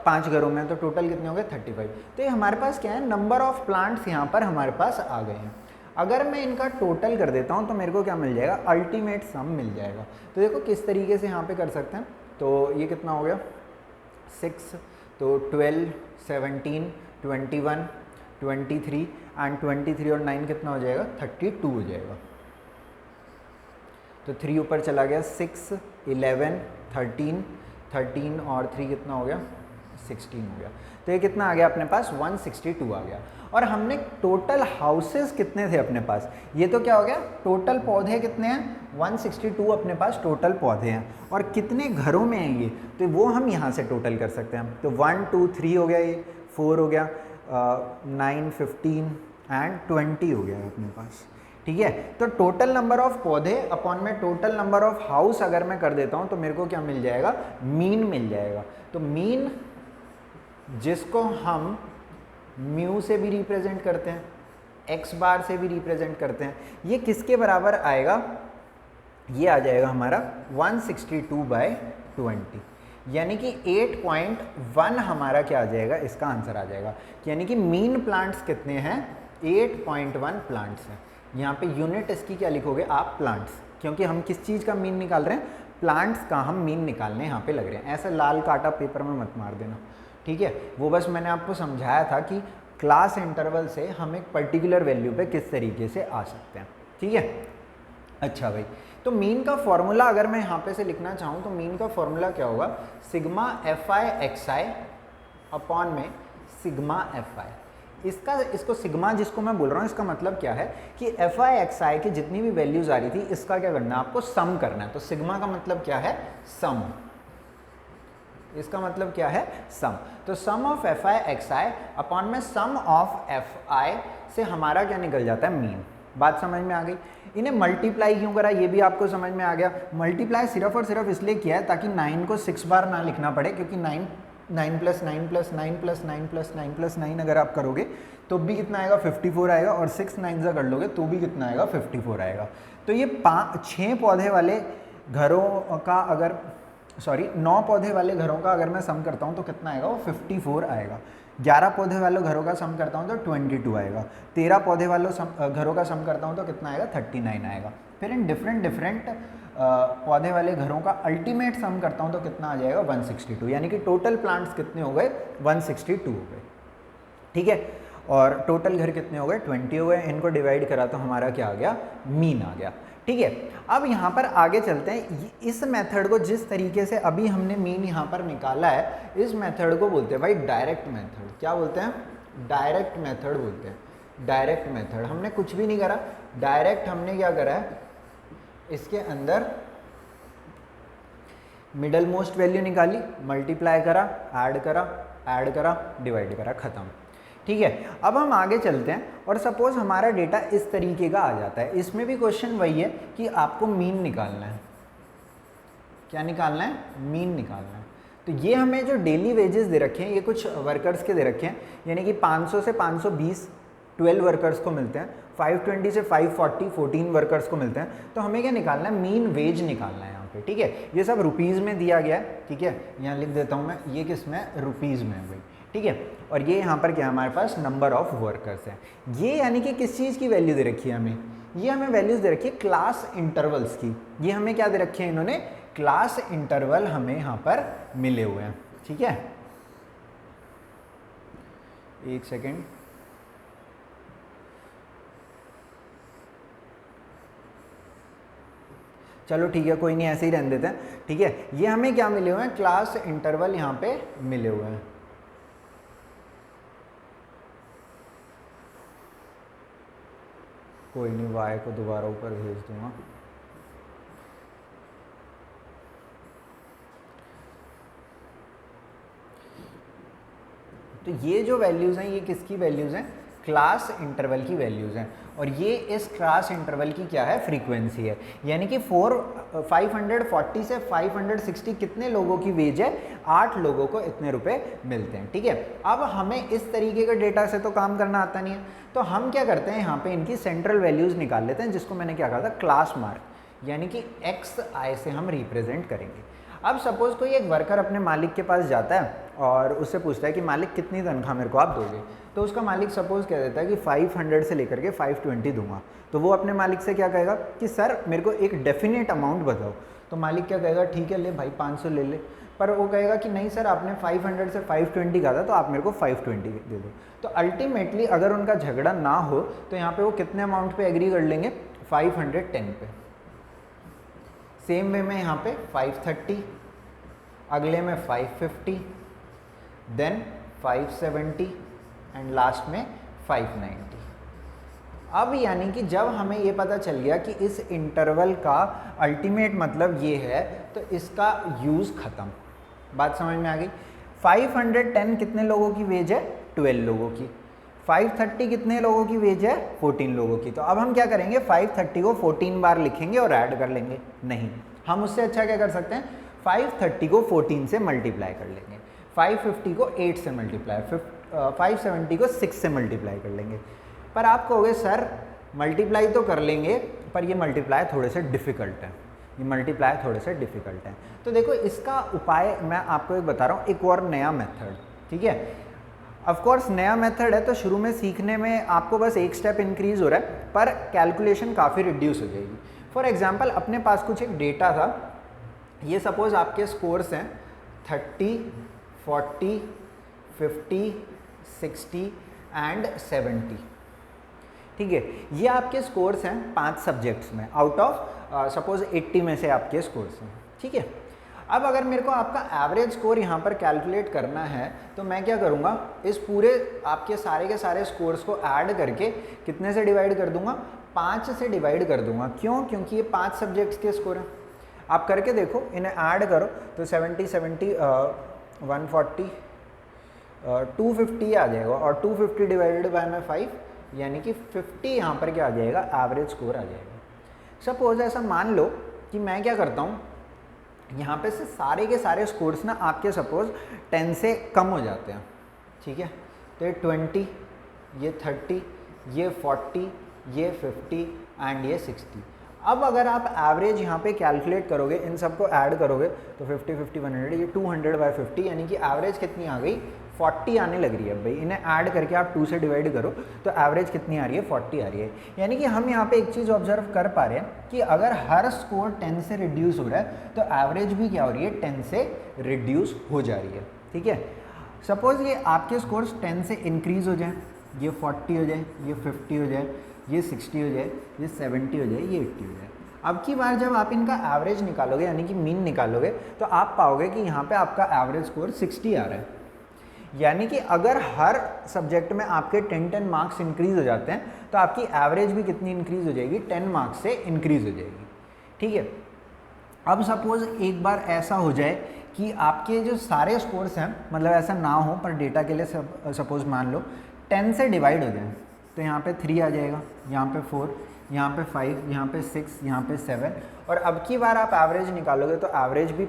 5 घरों में, तो टोटल कितने हो गए 35। तो ये हमारे पास क्या है, नंबर ऑफ प्लांट्स यहाँ पर हमारे पास आ गए हैं। अगर मैं इनका टोटल कर देता हूँ तो मेरे को क्या मिल जाएगा, अल्टीमेट सम मिल जाएगा। तो देखो किस तरीके से यहाँ पे कर सकते हैं। तो ये कितना हो गया 6, तो 12, 17, 21, 23 एंड 23 और 9 कितना हो जाएगा, 32 हो जाएगा। तो 3 ऊपर चला गया, 6, 11, 13 और 3 कितना हो गया, 16 हो गया। तो ये कितना आ गया अपने पास, 162 आ गया। और हमने टोटल हाउसेस कितने थे अपने पास, ये तो क्या हो गया, टोटल पौधे कितने हैं, 162 अपने पास टोटल पौधे हैं। और कितने घरों में हैं ये, तो वो हम यहाँ से टोटल कर सकते हैं। तो 1, 2, 3 हो गया, ये 4 हो गया, 9, 15 एंड 20 हो गया अपने पास। ठीक है, तो टोटल नंबर ऑफ पौधे अपॉन में टोटल नंबर ऑफ हाउस अगर मैं कर देता हूँ तो मेरे को क्या मिल जाएगा, मीन मिल जाएगा। तो मीन जिसको हम म्यू से भी रिप्रेजेंट करते हैं, एक्स बार से भी रिप्रेजेंट करते हैं, ये किसके बराबर आएगा, ये आ जाएगा हमारा 162/20, यानी कि 8.1 हमारा क्या आ जाएगा, इसका आंसर आ जाएगा। यानी कि मीन प्लांट्स कितने हैं, 8.1 प्लांट्स हैं। यहाँ पे यूनिट इसकी क्या लिखोगे आप, प्लांट्स, क्योंकि हम किस चीज़ का मीन निकाल रहे हैं, प्लांट्स का हम मीन निकालने यहाँ पे लग रहे हैं। ऐसा लाल काटा पेपर में मत मार देना, ठीक है। वो बस मैंने आपको समझाया था कि क्लास इंटरवल से हम एक पर्टिकुलर वैल्यू पे किस तरीके से आ सकते हैं, ठीक है। अच्छा भाई, तो मीन का फॉर्मूला अगर मैं यहाँ पे से लिखना चाहूँ तो मीन का फॉर्मूला क्या होगा, sigma F I X I upon में सिग्मा एफ आई। इसको सिग्मा जिसको मैं बोल रहा हूँ, इसका मतलब क्या है कि एफ आई एक्स आई की जितनी भी वैल्यूज आ रही थी इसका क्या करना है, आपको सम करना है। तो सिग्मा का मतलब क्या है, सम, इसका मतलब क्या है, सम। तो sum of F I X I upon में सम ऑफ एफ आई से हमारा क्या निकल जाता है, मीन। बात समझ में आ गई। इन्हें मल्टीप्लाई क्यों करा ये भी आपको समझ में आ गया। मल्टीप्लाई सिर्फ और सिर्फ इसलिए किया है ताकि 9 को 6 बार ना लिखना पड़े, क्योंकि 9 + 9 + 9 + 9 + 9 + 9 अगर आप करोगे तो भी कितना आएगा, 54 आएगा। और 6 9 कर लोगे तो भी कितना आएगा, 54 आएगा। तो ये 6 पौधे वाले घरों का अगर 9 पौधे वाले घरों का अगर मैं सम करता हूँ तो कितना आएगा, वो 54 आएगा। 11 पौधे वाले घरों का सम करता हूँ तो 22 आएगा। 13 पौधे वालों घरों का सम करता हूँ तो कितना आएगा, 39 आएगा। फिर इन डिफरेंट पौधे वाले घरों का अल्टीमेट सम करता हूँ तो कितना आ जाएगा, 162। यानी कि टोटल प्लांट्स कितने हो गए, 162 हो गए, ठीक है। और टोटल घर कितने हो गए, 20 हो गए। इनको डिवाइड करा तो हमारा क्या आ गया, मीन आ गया, ठीक है। अब यहाँ पर आगे चलते हैं। इस मेथड को, जिस तरीके से अभी हमने मीन यहाँ पर निकाला है, इस मेथड को बोलते हैं भाई डायरेक्ट मेथड। क्या बोलते हैं, डायरेक्ट मेथड बोलते हैं। डायरेक्ट मेथड, हमने कुछ भी नहीं करा, डायरेक्ट हमने क्या करा है, इसके अंदर मिडल मोस्ट वैल्यू निकाली, मल्टीप्लाई करा, ऐड करा, डिवाइड करा, खत्म, ठीक है। अब हम आगे चलते हैं और सपोज हमारा डेटा इस तरीके का आ जाता है। इसमें भी क्वेश्चन वही है कि आपको मीन निकालना है। क्या निकालना है, मीन निकालना है। तो ये हमें जो डेली वेजेस दे रखे हैं, ये कुछ वर्कर्स के दे रखे हैं, यानी कि 500 से 520 12 वर्कर्स को मिलते हैं, 520 से 540 14 वर्कर्स को मिलते हैं। तो हमें क्या निकालना है, मीन वेज निकालना है यहाँ पे, ठीक है। ये सब रुपीज़ में दिया गया है, ठीक है, यहाँ लिख देता हूँ मैं, ये किस में, रुपीज़ में है भाई, ठीक है। और ये यहाँ पर क्या हमारे पास नंबर ऑफ वर्कर्स है। ये यानी कि किस चीज़ की वैल्यू दे रखी है हमें, ये हमें वैल्यूज़ दे रखी है क्लास इंटरवल्स की। ये हमें क्या दे रखे हैं इन्होंने, क्लास इंटरवल हमें यहाँ पर मिले हुए हैं, ठीक है। एक सेकेंड, चलो ठीक है, कोई नहीं, ऐसे ही रहने देते हैं, ठीक है। ये हमें क्या मिले हुए हैं, क्लास इंटरवल यहाँ पे मिले हुए हैं। कोई नहीं, वाई को दोबारा ऊपर भेज दूंगा। तो ये जो वैल्यूज़ हैं ये किसकी वैल्यूज़ हैं, क्लास इंटरवल की वैल्यूज़ हैं। और ये इस क्लास इंटरवल की क्या है, फ्रीक्वेंसी है। यानी कि 540 से 560 कितने लोगों की वेज है, 8 लोगों को इतने रुपए मिलते हैं, ठीक है। अब हमें इस तरीके के डेटा से तो काम करना आता नहीं है, तो हम क्या करते हैं, यहाँ पे इनकी सेंट्रल वैल्यूज़ निकाल लेते हैं, जिसको मैंने क्या कहा था, क्लास मार्क, यानी कि XI से हम रिप्रेजेंट करेंगे। अब सपोज़ कोई एक वर्कर अपने मालिक के पास जाता है और उससे पूछता है कि मालिक कितनी तनख्वाह मेरे को आप दोगे, तो उसका मालिक सपोज़ कह देता है कि 500 से लेकर के 520 दूंगा। तो वो अपने मालिक से क्या कहेगा कि सर मेरे को एक डेफिनेट अमाउंट बताओ। तो मालिक क्या कहेगा, ठीक है ले भाई 500 ले ले। पर वो कहेगा कि नहीं सर, आपने 500 से 520 कहा था, तो आप मेरे को 520 दे दो। तो अल्टीमेटली अगर उनका झगड़ा ना हो तो यहाँ पे वो कितने अमाउंट पे एग्री कर लेंगे, 510 पे। सेम वे में यहाँ पे 530, अगले में 550, देन 570 एंड लास्ट में 590। अब यानी कि जब हमें ये पता चल गया कि इस इंटरवल का अल्टीमेट मतलब ये है, तो इसका यूज़ ख़त्म। बात समझ में आ गई। 510 कितने लोगों की वेज है, 12 लोगों की। 530 कितने लोगों की वेज है, 14 लोगों की। तो अब हम क्या करेंगे, 530 को 14 बार लिखेंगे और ऐड कर लेंगे, नहीं, हम उससे अच्छा क्या कर सकते हैं, 530 को 14 से मल्टीप्लाई कर लेंगे, 550 को 8 से मल्टीप्लाई, 570 को 6 से मल्टीप्लाई कर लेंगे। पर आप कहोगे सर मल्टीप्लाई तो कर लेंगे, पर ये मल्टीप्लाई थोड़े से डिफ़िकल्ट है, ये मल्टीप्लाई थोड़े से डिफ़िकल्ट है। तो देखो इसका उपाय मैं आपको एक बता रहा हूँ, एक और नया मेथड, ठीक है। ऑफकोर्स नया मेथड है, तो शुरू में सीखने में आपको बस एक स्टेप इंक्रीज हो रहा है, पर कैलकुलेशन काफ़ी रिड्यूस हो जाएगी। फॉर एग्जाम्पल अपने पास कुछ एक डेटा था, ये सपोज़ आपके स्कोर्स हैं 30, 40, 50, 60 एंड 70, ठीक है। ये आपके स्कोर्स हैं 5 सब्जेक्ट्स में, आउट ऑफ सपोज 80 में से आपके स्कोर्स हैं, ठीक है। अब अगर मेरे को आपका एवरेज स्कोर यहाँ पर कैलकुलेट करना है, तो मैं क्या करूँगा, इस पूरे आपके सारे के सारे स्कोर्स को ऐड करके कितने से डिवाइड कर दूंगा, 5 से डिवाइड कर दूंगा। क्यों, क्योंकि ये 5 सब्जेक्ट्स के स्कोर हैं। आप करके देखो, इन्हें ऐड करो तो 70, 140, 250 आ जाएगा, और 250 डिवाइडेड बाय में 5, यानी कि 50 यहाँ पर क्या आ जाएगा, एवरेज स्कोर आ जाएगा। सपोज ऐसा मान लो कि मैं क्या करता हूँ, यहाँ पे से सारे के सारे स्कोर्स ना आपके सपोज 10 से कम हो जाते हैं, ठीक है। तो ये 20, ये 30, ये 40, ये 50 एंड ये 60। अब अगर आप एवरेज यहाँ पे कैलकुलेट करोगे, इन सबको ऐड करोगे तो 50, 50, 100, ये 200 बाय 50, यानी कि एवरेज कितनी आ गई, 40 आने लग रही है। भाई इन्हें ऐड करके आप 2 से डिवाइड करो तो एवरेज कितनी आ रही है, 40 आ रही है। यानी कि हम यहाँ पे एक चीज़ ऑब्जर्व कर पा रहे हैं कि अगर हर स्कोर 10 से रिड्यूस हो रहा है तो एवरेज भी क्या हो रही है, 10 से रिड्यूस हो जा रही है, ठीक है। सपोज ये आपके स्कोर्स 10 से इंक्रीज हो जाए, ये 40 हो जाए, ये 50 हो जाए, ये 60 हो जाए, ये 70 हो जाए, ये 80 हो जाए। अब की बार जब आप इनका एवरेज निकालोगे, यानी कि मीन निकालोगे, तो आप पाओगे कि यहाँ पे आपका एवरेज स्कोर 60 आ रहा है। यानी कि अगर हर सब्जेक्ट में आपके 10 मार्क्स इंक्रीज हो जाते हैं तो आपकी एवरेज भी कितनी इंक्रीज हो जाएगी, 10 मार्क्स से इंक्रीज हो जाएगी, ठीक है। अब सपोज एक बार ऐसा हो जाए कि आपके जो सारे स्कोर्स हैं, मतलब ऐसा ना हो पर डेटा के लिए सपोज मान लो 10 से डिवाइड हो जाए, तो यहाँ पे 3 आ जाएगा, यहाँ पे 4, यहाँ पे 5, यहाँ पे 6, यहाँ पे 7, और अब की बार आप एवरेज निकालोगे तो एवरेज भी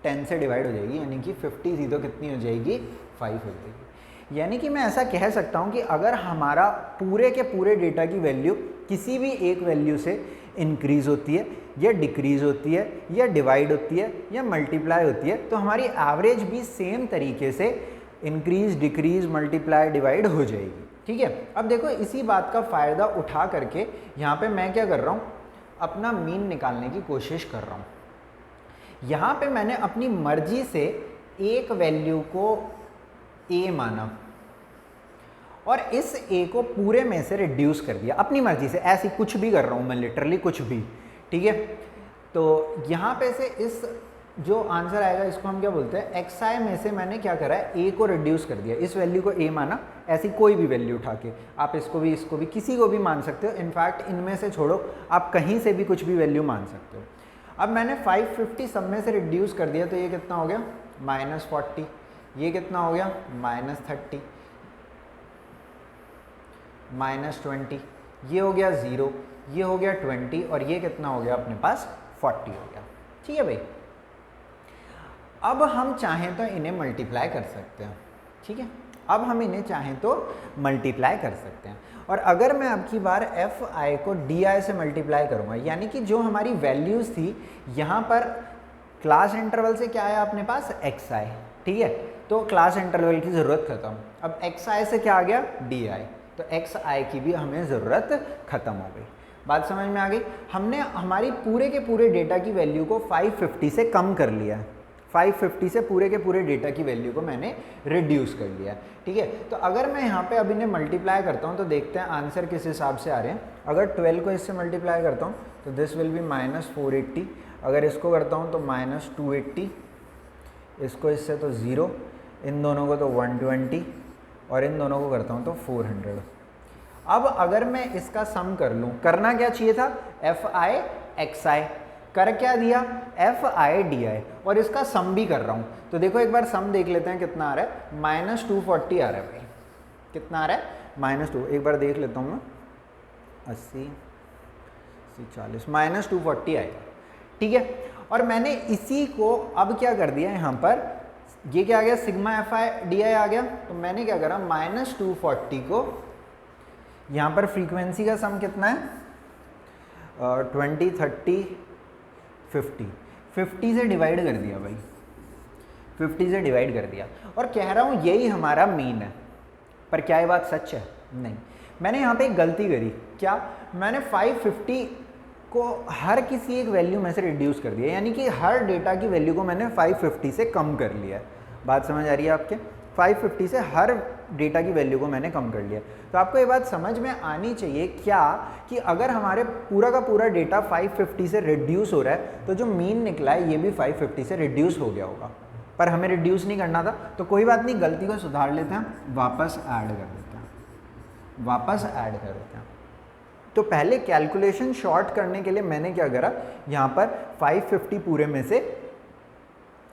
10 से डिवाइड हो जाएगी, यानी कि 50 थी तो कितनी हो जाएगी, 5 हो जाएगी। यानी कि मैं ऐसा कह सकता हूँ कि अगर हमारा पूरे के पूरे डेटा की वैल्यू किसी भी एक वैल्यू से इंक्रीज होती है, या डिक्रीज होती है या डिवाइड होती है या मल्टीप्लाई होती है, तो हमारी एवरेज भी सेम तरीके से इंक्रीज डिक्रीज मल्टीप्लाई डिवाइड हो जाएगी। ठीक है, अब देखो इसी बात का फ़ायदा उठा करके यहाँ पे मैं क्या कर रहा हूँ, अपना मीन निकालने की कोशिश कर रहा हूँ। यहाँ पे मैंने अपनी मर्जी से एक वैल्यू को ए माना और इस ए को पूरे में से रिड्यूस कर दिया अपनी मर्जी से, ऐसी कुछ भी कर रहा हूँ मैं, लिटरली कुछ भी। ठीक है, तो यहाँ पे से इस जो आंसर आएगा इसको हम क्या बोलते हैं, एक्स आई में से मैंने क्या करा है, ए को रिड्यूस कर दिया, इस वैल्यू को ए माना, ऐसी कोई भी वैल्यू उठा के आप इसको भी किसी को भी मान सकते हो। इनफैक्ट इनमें से छोड़ो, आप कहीं से भी कुछ भी वैल्यू मान सकते हो। अब मैंने 550 सब में से रिड्यूस कर दिया, तो ये कितना हो गया -40, ये कितना हो गया -30, -20, ये हो गया 0, ये हो गया 20 और ये कितना हो गया अपने पास 40 हो गया। ठीक है भाई, अब हम चाहें तो इन्हें मल्टीप्लाई कर सकते हैं। ठीक है, अब हम इन्हें चाहें तो मल्टीप्लाई कर सकते हैं। और अगर मैं अब की बार एफ आई को डी आई से मल्टीप्लाई करूँगा, यानी कि जो हमारी वैल्यूज़ थी यहाँ पर क्लास इंटरवल से क्या आया अपने पास एक्स आई। ठीक है, तो क्लास इंटरवल की ज़रूरत खत्म। अब एक्स आई से क्या आ गया डी आई, तो एक्स आई की भी हमें ज़रूरत ख़त्म हो गई। बात समझ में आ गई। हमने हमारी पूरे के पूरे डेटा की वैल्यू को 550 से कम कर लिया है, 550 से पूरे के पूरे डेटा की वैल्यू को मैंने रिड्यूस कर लिया। ठीक है, तो अगर मैं यहाँ पे अब इन्हें मल्टीप्लाई करता हूँ तो देखते हैं आंसर किस हिसाब से आ रहे हैं। अगर 12 को इससे मल्टीप्लाई करता हूँ तो दिस विल बी -480, अगर इसको करता हूँ तो -280, इसको इससे तो 0, इन दोनों को तो 120 और इन दोनों को करता हूँ तो 400। अब अगर मैं इसका सम कर लूँ, करना क्या चाहिए था, एफ आई एक्स आई, कर क्या दिया एफ आई डी आई, और इसका सम भी कर रहा हूँ। तो देखो एक बार सम देख लेते हैं कितना आ रहा है, -240 आ रहा है भाई, कितना आ रहा है -2, एक बार देख लेता हूँ मैं, 80 40 -240 आएगा। ठीक है, और मैंने इसी को अब क्या कर दिया यहाँ पर, ये क्या आ गया sigma F I D I आ गया, तो मैंने क्या करा -240 को यहाँ पर फ्रीक्वेंसी का सम कितना है 20 30 50 से डिवाइड कर दिया भाई, 50 से डिवाइड कर दिया और कह रहा हूँ यही हमारा मीन है। पर क्या ये बात सच है? नहीं, मैंने यहाँ पे एक गलती करी। क्या? मैंने 550 को हर किसी एक वैल्यू में से रिड्यूस कर दिया, यानी कि हर डेटा की वैल्यू को मैंने 550 से कम कर लिया है। बात समझ आ रही है आपके? 550 से हर डेटा की वैल्यू को मैंने कम कर लिया। तो आपको ये बात समझ में आनी चाहिए क्या कि अगर हमारे पूरा का पूरा डेटा 550 से रिड्यूस हो रहा है तो जो मीन निकला है ये भी 550 से रिड्यूस हो गया होगा, पर हमें रिड्यूस नहीं करना था। तो कोई बात नहीं, गलती को सुधार लेते हैं, वापस ऐड कर देते हैं, वापस ऐड कर देते हैं। तो पहले कैलकुलेशन शॉर्ट करने के लिए मैंने क्या करा, यहाँ पर 550 पूरे में से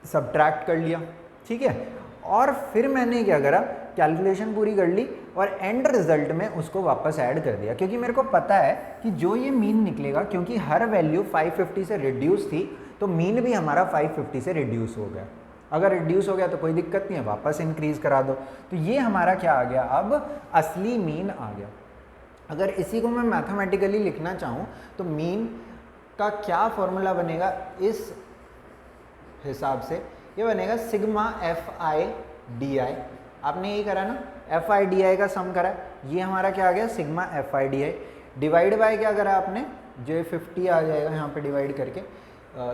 सब्ट्रैक्ट कर लिया, ठीक है, और फिर मैंने क्या करा, कैलकुलेशन पूरी कर ली और एंड रिजल्ट में उसको वापस ऐड कर दिया, क्योंकि मेरे को पता है कि जो ये मीन निकलेगा, क्योंकि हर वैल्यू 550 से रिड्यूस थी तो मीन भी हमारा 550 से रिड्यूस हो गया। अगर रिड्यूस हो गया तो कोई दिक्कत नहीं है, वापस इंक्रीज करा दो। तो ये हमारा क्या आ गया, अब असली मीन आ गया। अगर इसी को मैं मैथमेटिकली लिखना चाहूँ तो मीन का क्या फॉर्मूला बनेगा, इस हिसाब से ये बनेगा सिग्मा एफ आई डी आई। आपने ये करा ना, एफ आई डी आई का सम करा, ये हमारा क्या आ गया sigma F I D I, divide by क्या करा आपने, जो 50 आ जाएगा यहाँ पे डिवाइड करके,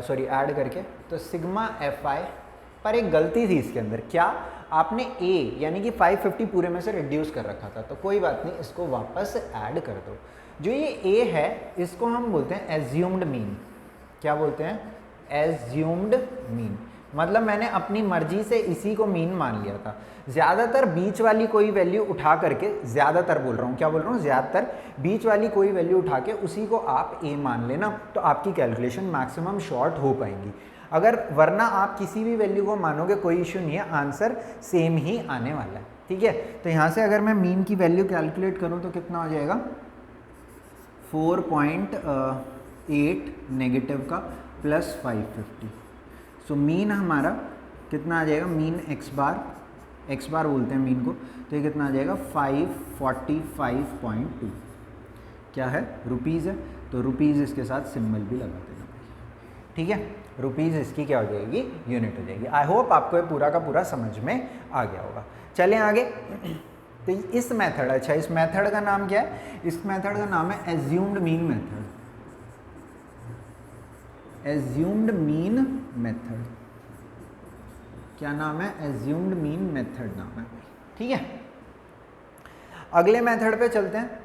सॉरी ऐड करके, तो सिग्मा एफ आई। पर एक गलती थी इसके अंदर, क्या, आपने ए यानी कि 550 पूरे में से रिड्यूस कर रखा था, तो कोई बात नहीं, इसको वापस ऐड कर दो। जो ये ए है इसको हम बोलते हैं एज्यूम्ड मीन। क्या बोलते हैं? Assumed mean. मतलब मैंने अपनी मर्जी से इसी को मीन मान लिया था। ज़्यादातर बीच वाली कोई वैल्यू उठा करके, ज़्यादातर बोल रहा हूँ, क्या बोल रहा हूँ, ज़्यादातर बीच वाली कोई वैल्यू उठा के उसी को आप ए मान लेना, तो आपकी कैलकुलेशन मैक्सिमम शॉर्ट हो पाएंगी। अगर वरना आप किसी भी वैल्यू को मानोगे कोई इशू नहीं है, आंसर सेम ही आने वाला है, ठीक है। तो यहाँ से अगर मैं मीन की वैल्यू कैलकुलेट करूँ तो कितना हो जाएगा, 4.8 नेगेटिव का प्लस 550। सो मीन हमारा कितना आ जाएगा, मीन एक्स बार बोलते हैं मीन को, तो ये कितना आ जाएगा 545.2। क्या है? रुपीज़ है, तो रुपीज़ इसके साथ सिंबल भी लगा देना। ठीक है, रुपीज़ इसकी क्या हो जाएगी, यूनिट हो जाएगी। आई होप आपको ये पूरा का पूरा समझ में आ गया होगा। चलें आगे। तो इस मेथड, अच्छा इस मेथड का नाम क्या है, इस मेथड का नाम है assumed mean method. Assumed mean method, क्या नाम है, एज्यूम्ड मीन मेथड नाम है, ठीक है। अगले मेथड पे चलते हैं।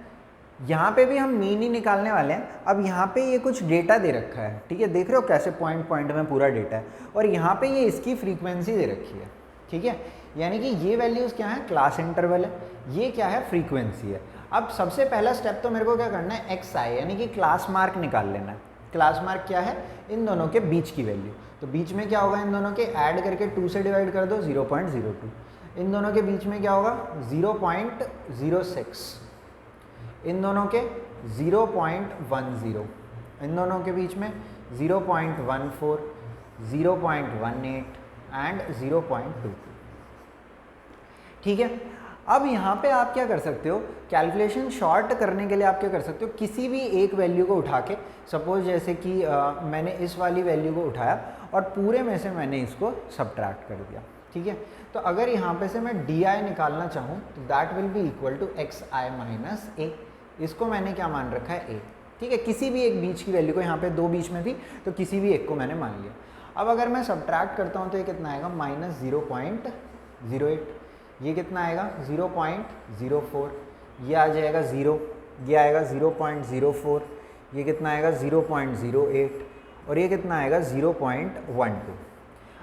यहाँ पे भी हम मीन ही निकालने वाले हैं। अब यहाँ पे ये कुछ डेटा दे रखा है, ठीक है, देख रहे हो कैसे पॉइंट पॉइंट में पूरा डेटा है, और यहाँ पे ये इसकी फ्रीक्वेंसी दे रखी है, ठीक है। यानी कि ये वैल्यूज़ क्या है, क्लास इंटरवल है, ये क्या है, फ्रीक्वेंसी है। अब सबसे पहला स्टेप तो मेरे को क्या करना है, एक्स आई यानी कि क्लास मार्क निकाल लेना है। क्लास मार्क क्या है, इन दोनों के बीच की वैल्यू। तो बीच में क्या होगा, इन दोनों के ऐड करके 2 से डिवाइड कर दो, 0.02। इन दोनों के बीच में क्या होगा, 0.06। इन दोनों के 0.10, इन दोनों के बीच में 0.14, 0.18 एंड 0.22, ठीक है। अब यहाँ पे आप क्या कर सकते हो, कैलकुलेशन शॉर्ट करने के लिए आप क्या कर सकते हो, किसी भी एक वैल्यू को उठा के, सपोज जैसे कि मैंने इस वाली वैल्यू को उठाया और पूरे में से मैंने इसको सब्ट्रैक्ट कर दिया, ठीक है। तो अगर यहाँ पे से मैं डी आई निकालना चाहूँ तो that will be equal to X I minus A. इसको मैंने क्या मान रखा है, ए, ठीक है। किसी भी एक बीच की वैल्यू को, यहाँ पे 2 बीच में थी तो किसी भी एक को मैंने मान लिया। अब अगर मैं सब्ट्रैक्ट करता हूँ तो ये कितना आएगा, -0.08। ये कितना आएगा, 0.04। ये आ जाएगा 0, ये आएगा 0.04, ये कितना आएगा 0.08, और ये कितना आएगा 0.12।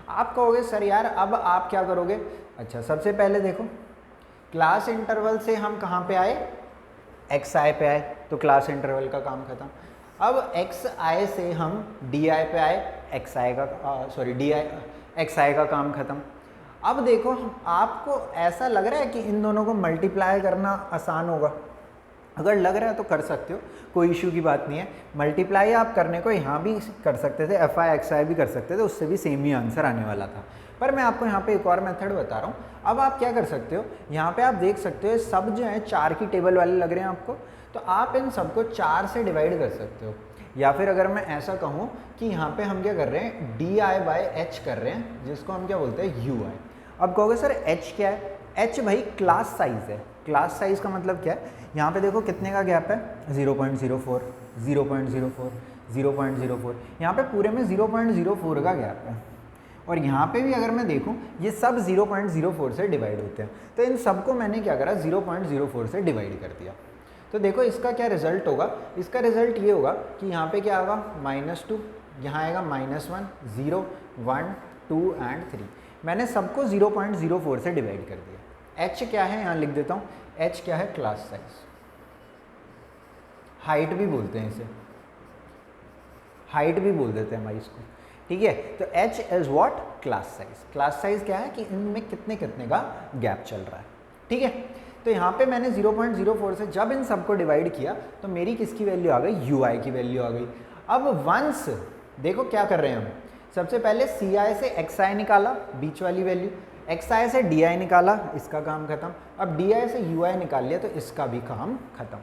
आप कहोगे सर यार अब आप क्या करोगे। अच्छा, सबसे पहले देखो क्लास इंटरवल से हम कहाँ पे आए, एक्स आई पे आए, तो क्लास इंटरवल का काम खत्म। अब एक्स आई से हम डी आई पे आए, एक्स आई का एक्स आई का काम खत्म। अब देखो आपको ऐसा लग रहा है कि इन दोनों को मल्टीप्लाई करना आसान होगा, अगर लग रहा है तो कर सकते हो, कोई इशू की बात नहीं है। मल्टीप्लाई आप करने को यहाँ भी कर सकते थे, एफ आई एक्स आई भी कर सकते थे, उससे भी सेम ही आंसर आने वाला था। पर मैं आपको यहाँ पे एक और मेथड बता रहा हूँ। अब आप क्या कर सकते हो, यहाँ पे आप देख सकते हो सब जो है 4 की टेबल वाले लग रहे हैं आपको, तो आप इन सबको 4 से डिवाइड कर सकते हो। या फिर अगर मैं ऐसा कहूँ कि यहाँ पे हम क्या कर रहे हैं, डी आई बाई एच कर रहे हैं, जिसको हम क्या बोलते हैं, यू आई। अब कहोगे सर एच क्या है, एच भाई क्लास साइज है। क्लास साइज का मतलब क्या है, यहाँ पे देखो कितने का गैप है, 0.04, 0.04, 0.04, यहाँ पे पूरे में 0.04 का गैप है। और यहाँ पे भी अगर मैं देखूँ ये सब 0.04 से डिवाइड होते हैं, तो इन सबको मैंने क्या करा, 0.04 से डिवाइड कर दिया। तो देखो इसका क्या रिजल्ट होगा, इसका रिजल्ट ये होगा कि यहाँ पे क्या होगा, -2, यहाँ आएगा -1, 0, 1, 2 एंड 3। मैंने सबको 0.04 से डिवाइड कर दिया। एच क्या है यहाँ लिख देता हूँ, एच क्या है, क्लास साइज, हाइट भी बोलते हैं इसे, हाइट भी बोल देते हैं भाई इसको, ठीक है। तो H is what, class size. Class size क्या है कि इनमें कितने कितने का गैप चल रहा है, ठीक है। तो यहाँ पे मैंने 0.04 से जब इन सबको डिवाइड किया तो मेरी किसकी वैल्यू आ गई, यू आई की वैल्यू आ गई। अब वंस देखो क्या कर रहे हैं हम, सबसे पहले सी आई से एक्स आई निकाला, बीच वाली वैल्यू, एक्स आई से डी आई निकाला, इसका काम खत्म। अब डी आई से यू आई निकाल लिया तो इसका भी काम खत्म।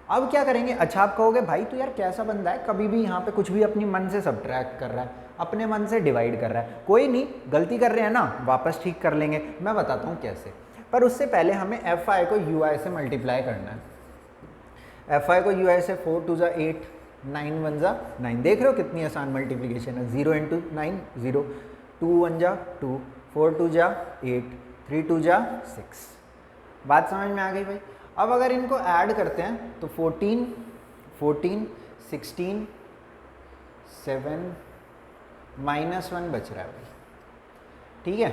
अब क्या करेंगे, अच्छा आप कहोगे भाई तो यार कैसा बंदा है, कभी भी यहाँ पे कुछ भी अपनी मन से सब्ट्रैक्ट कर रहा है, अपने मन से डिवाइड कर रहा है। कोई नहीं, गलती कर रहे हैं ना, वापस ठीक कर लेंगे, मैं बताता हूँ कैसे। पर उससे पहले हमें एफ आई को यू आई से मल्टीप्लाई करना है। एफ आई को यू आई से 4 2 जा 8, 9 1 जा 9, देख रहे हो कितनी आसान मल्टीप्लिकेशन है, 0 × 9 0, 2 1 जा 2, 4 2 जा 8, 3 2 जा 6। बात समझ में आ गई भाई। अब अगर इनको ऐड करते हैं तो 14 14 16 7 -1 बच रहा है भाई, ठीक है,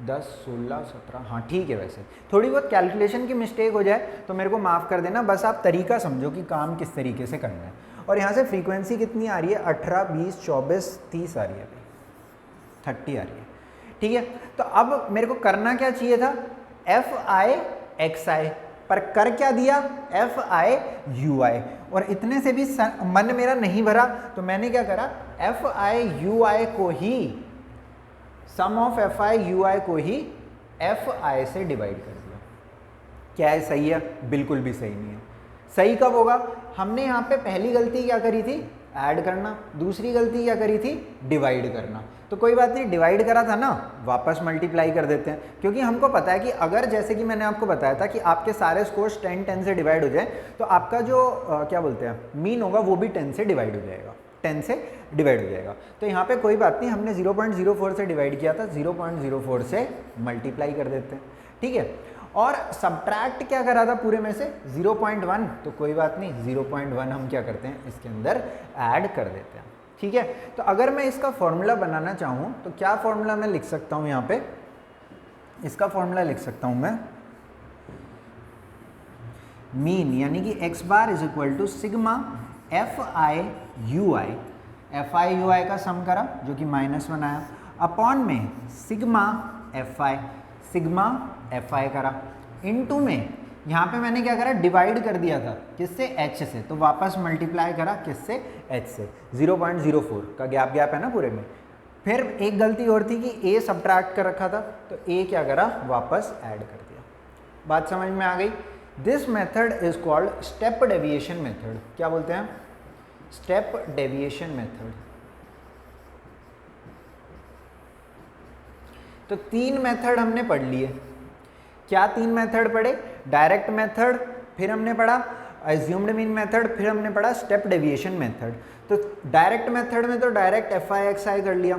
10 16 17, हाँ ठीक है। वैसे थोड़ी बहुत कैलकुलेशन की मिस्टेक हो जाए तो मेरे को माफ़ कर देना, बस आप तरीका समझो कि काम किस तरीके से करना है। और यहाँ से फ्रीक्वेंसी कितनी आ रही है, 18 20 24 30 आ रही है भाई, 30 आ रही है, ठीक है। तो अब मेरे को करना क्या चाहिए था, एफ आई एक्स आई, पर कर क्या दिया, एफ आई यू आई। और इतने से भी मन मेरा नहीं भरा तो मैंने क्या करा, एफ आई यू आई को ही, सम ऑफ एफ आई यू आई को ही एफ आई से डिवाइड कर दिया। क्या है सही है, बिल्कुल भी सही नहीं है। सही कब होगा, हमने यहाँ पे पहली गलती क्या करी थी, ऐड करना, दूसरी गलती क्या करी थी, डिवाइड करना। तो कोई बात नहीं, डिवाइड करा था ना, वापस मल्टीप्लाई कर देते हैं, क्योंकि हमको पता है कि अगर जैसे कि मैंने आपको बताया था कि आपके सारे स्कोर्स 10 से डिवाइड हो जाए तो आपका जो क्या बोलते हैं मीन होगा वो भी 10 से डिवाइड हो जाएगा, 10 से डिवाइड हो जाएगा। तो यहाँ पे कोई बात नहीं, हमने 0.04 से डिवाइड किया था, 0.04 से मल्टीप्लाई कर देते हैं, ठीक है। और सब्ट्रैक्ट क्या करा था पूरे में से 0.1, तो कोई बात नहीं 0.1 हम क्या करते हैं इसके अंदर ऐड कर देते हैं, ठीक है। तो अगर मैं इसका फॉर्मूला बनाना चाहूँ तो क्या फॉर्मूला मैं लिख सकता हूँ, यहाँ पे इसका फॉर्मूला लिख सकता हूँ मैं, मीन यानी कि x bar is equal to sigma F I U I का सम करा जो कि -1 आया, अपॉन में सिग्मा एफ आई करा, इनटू में यहाँ पे मैंने क्या करा, डिवाइड कर दिया था किससे, h से, तो वापस मल्टीप्लाई करा किससे, h से, 0.04 का गैप है ना पूरे में। फिर एक गलती और थी कि a सब्ट्रैक्ट कर रखा था, तो a क्या करा, वापस ऐड कर दिया। बात समझ में आ गई। This method is called step deviation method. क्या बोलते हैं, स्टेप डेविएशन मेथड। तो 3 मेथड हमने पढ़ लिए। क्या 3 मेथड पढ़े, डायरेक्ट मेथड, फिर हमने पढ़ा अज्यूम्ड मीन मेथड, फिर हमने पढ़ा स्टेप डेविएशन मेथड। तो डायरेक्ट मेथड में तो डायरेक्ट एफ आई एक्स आई कर लिया,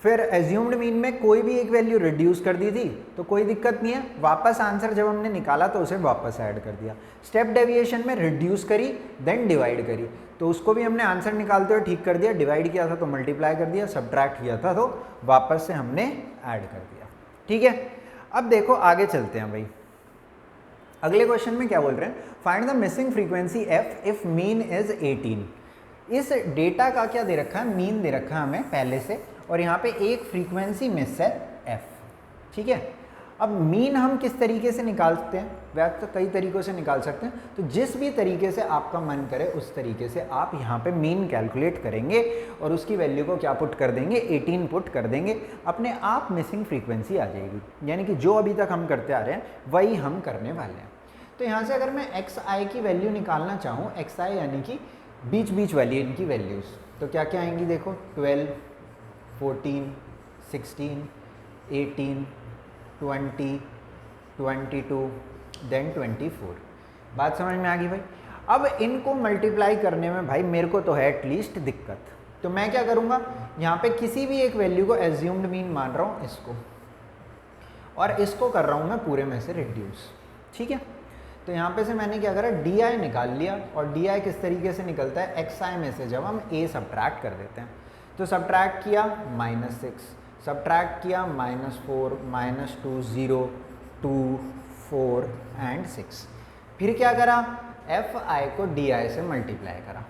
फिर एज्यूम्ड मीन में कोई भी एक वैल्यू रिड्यूस कर दी थी तो कोई दिक्कत नहीं है, वापस आंसर जब हमने निकाला तो उसे वापस ऐड कर दिया। स्टेप डेविएशन में रिड्यूस करी देन डिवाइड करी, तो उसको भी हमने आंसर निकालते हुए ठीक कर दिया, डिवाइड किया था तो मल्टीप्लाई कर दिया, सब्ट्रैक्ट किया था तो वापस से हमने ऐड कर दिया, ठीक है। अब देखो आगे चलते हैं भाई, अगले क्वेश्चन में क्या बोल रहे हैं, find the missing frequency F if mean is 18। इस डेटा का क्या दे रखा है, मीन दे रखा है हमें पहले से, और यहाँ पे एक फ्रीक्वेंसी मिस है एफ, ठीक है। अब मीन हम किस तरीके से निकालते हैं, वैसे तो कई तरीकों से निकाल सकते हैं, तो जिस भी तरीके से आपका मन करे उस तरीके से आप यहाँ पे मीन कैलकुलेट करेंगे और उसकी वैल्यू को क्या पुट कर देंगे, 18 पुट कर देंगे, अपने आप मिसिंग फ्रीक्वेंसी आ जाएगी। यानी कि जो अभी तक हम करते आ रहे हैं वही हम करने वाले हैं। तो यहाँ से अगर मैं एक्स आई की वैल्यू निकालना चाहूँ, एक्स आई यानी कि बीच वाली इनकी वैल्यूज़, तो क्या क्या आएंगी देखो, 12, 14, 16, 18, 20, 22, देन 24। बात समझ में आ गई भाई। अब इनको मल्टीप्लाई करने में भाई मेरे को तो है एटलीस्ट दिक्कत, तो मैं क्या करूँगा, यहाँ पे किसी भी एक वैल्यू को एज्यूम्ड मीन मान रहा हूँ इसको, और इसको कर रहा हूँ मैं पूरे में से रिड्यूस, ठीक है। तो यहाँ पे से मैंने क्या करा, डी आई निकाल लिया, और डी आई किस तरीके से निकलता है, एक्स आई में से जब हम ए सब्ट्रैक्ट कर देते हैं, तो सब्ट्रैक्ट किया -6, सब्ट्रैक्ट किया -4, -2, 0, 2, 4 एंड 6। फिर क्या करा, एफ आई को डी आई से मल्टीप्लाई करा।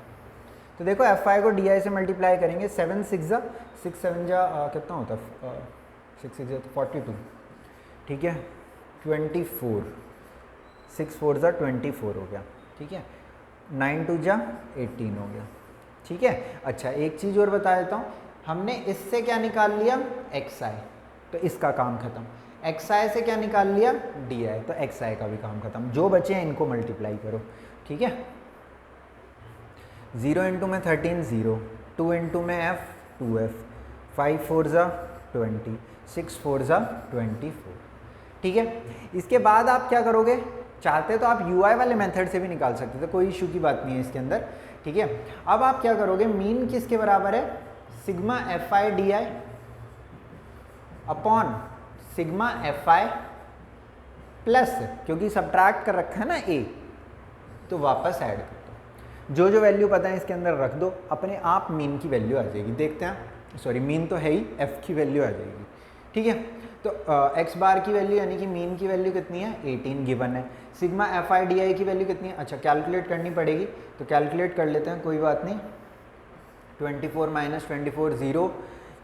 तो देखो एफ आई को डी आई से मल्टीप्लाई करेंगे, 7 6 जा 6 7 जा कितना होता है, 6 6 जा 42, ठीक है, 24, 6 4 जा 24 हो गया, ठीक है, 9 2 जा 18 हो गया, ठीक है। अच्छा एक चीज़ और बता देता हूँ, हमने इससे क्या निकाल लिया, एक्स आई, तो इसका काम खत्म। एक्स आई से क्या निकाल लिया, डी आई, तो एक्स आई का भी काम खत्म। जो बचे हैं इनको मल्टीप्लाई करो, ठीक है। 0 इंटू में 13 0, 2 इंटू में एफ 2f, 5 4 जा 20, 6 4 जा 24, ठीक है। इसके बाद आप क्या करोगे, चाहते तो आप यूआई वाले मेथड से भी निकाल सकते थे, कोई इशू की बात नहीं है इसके अंदर, ठीक है। अब आप क्या करोगे, मीन किसके बराबर है, sigma F I D I upon sigma F I plus, क्योंकि सब्ट्रैक्ट कर रखा है ना ए, तो वापस ऐड कर दो, जो जो वैल्यू पता है इसके अंदर रख दो, अपने आप मीन की वैल्यू आ जाएगी। देखते हैं, सॉरी मीन तो है ही, एफ की वैल्यू आ जाएगी, ठीक है। तो एक्स बार की वैल्यू यानी कि मीन की वैल्यू कितनी है, 18 गिवन है। सिग्मा एफ आई डी आई की वैल्यू कितनी है, अच्छा कैलकुलेट करनी पड़ेगी, तो कैलकुलेट कर लेते हैं, कोई बात नहीं। 24 - 24 0,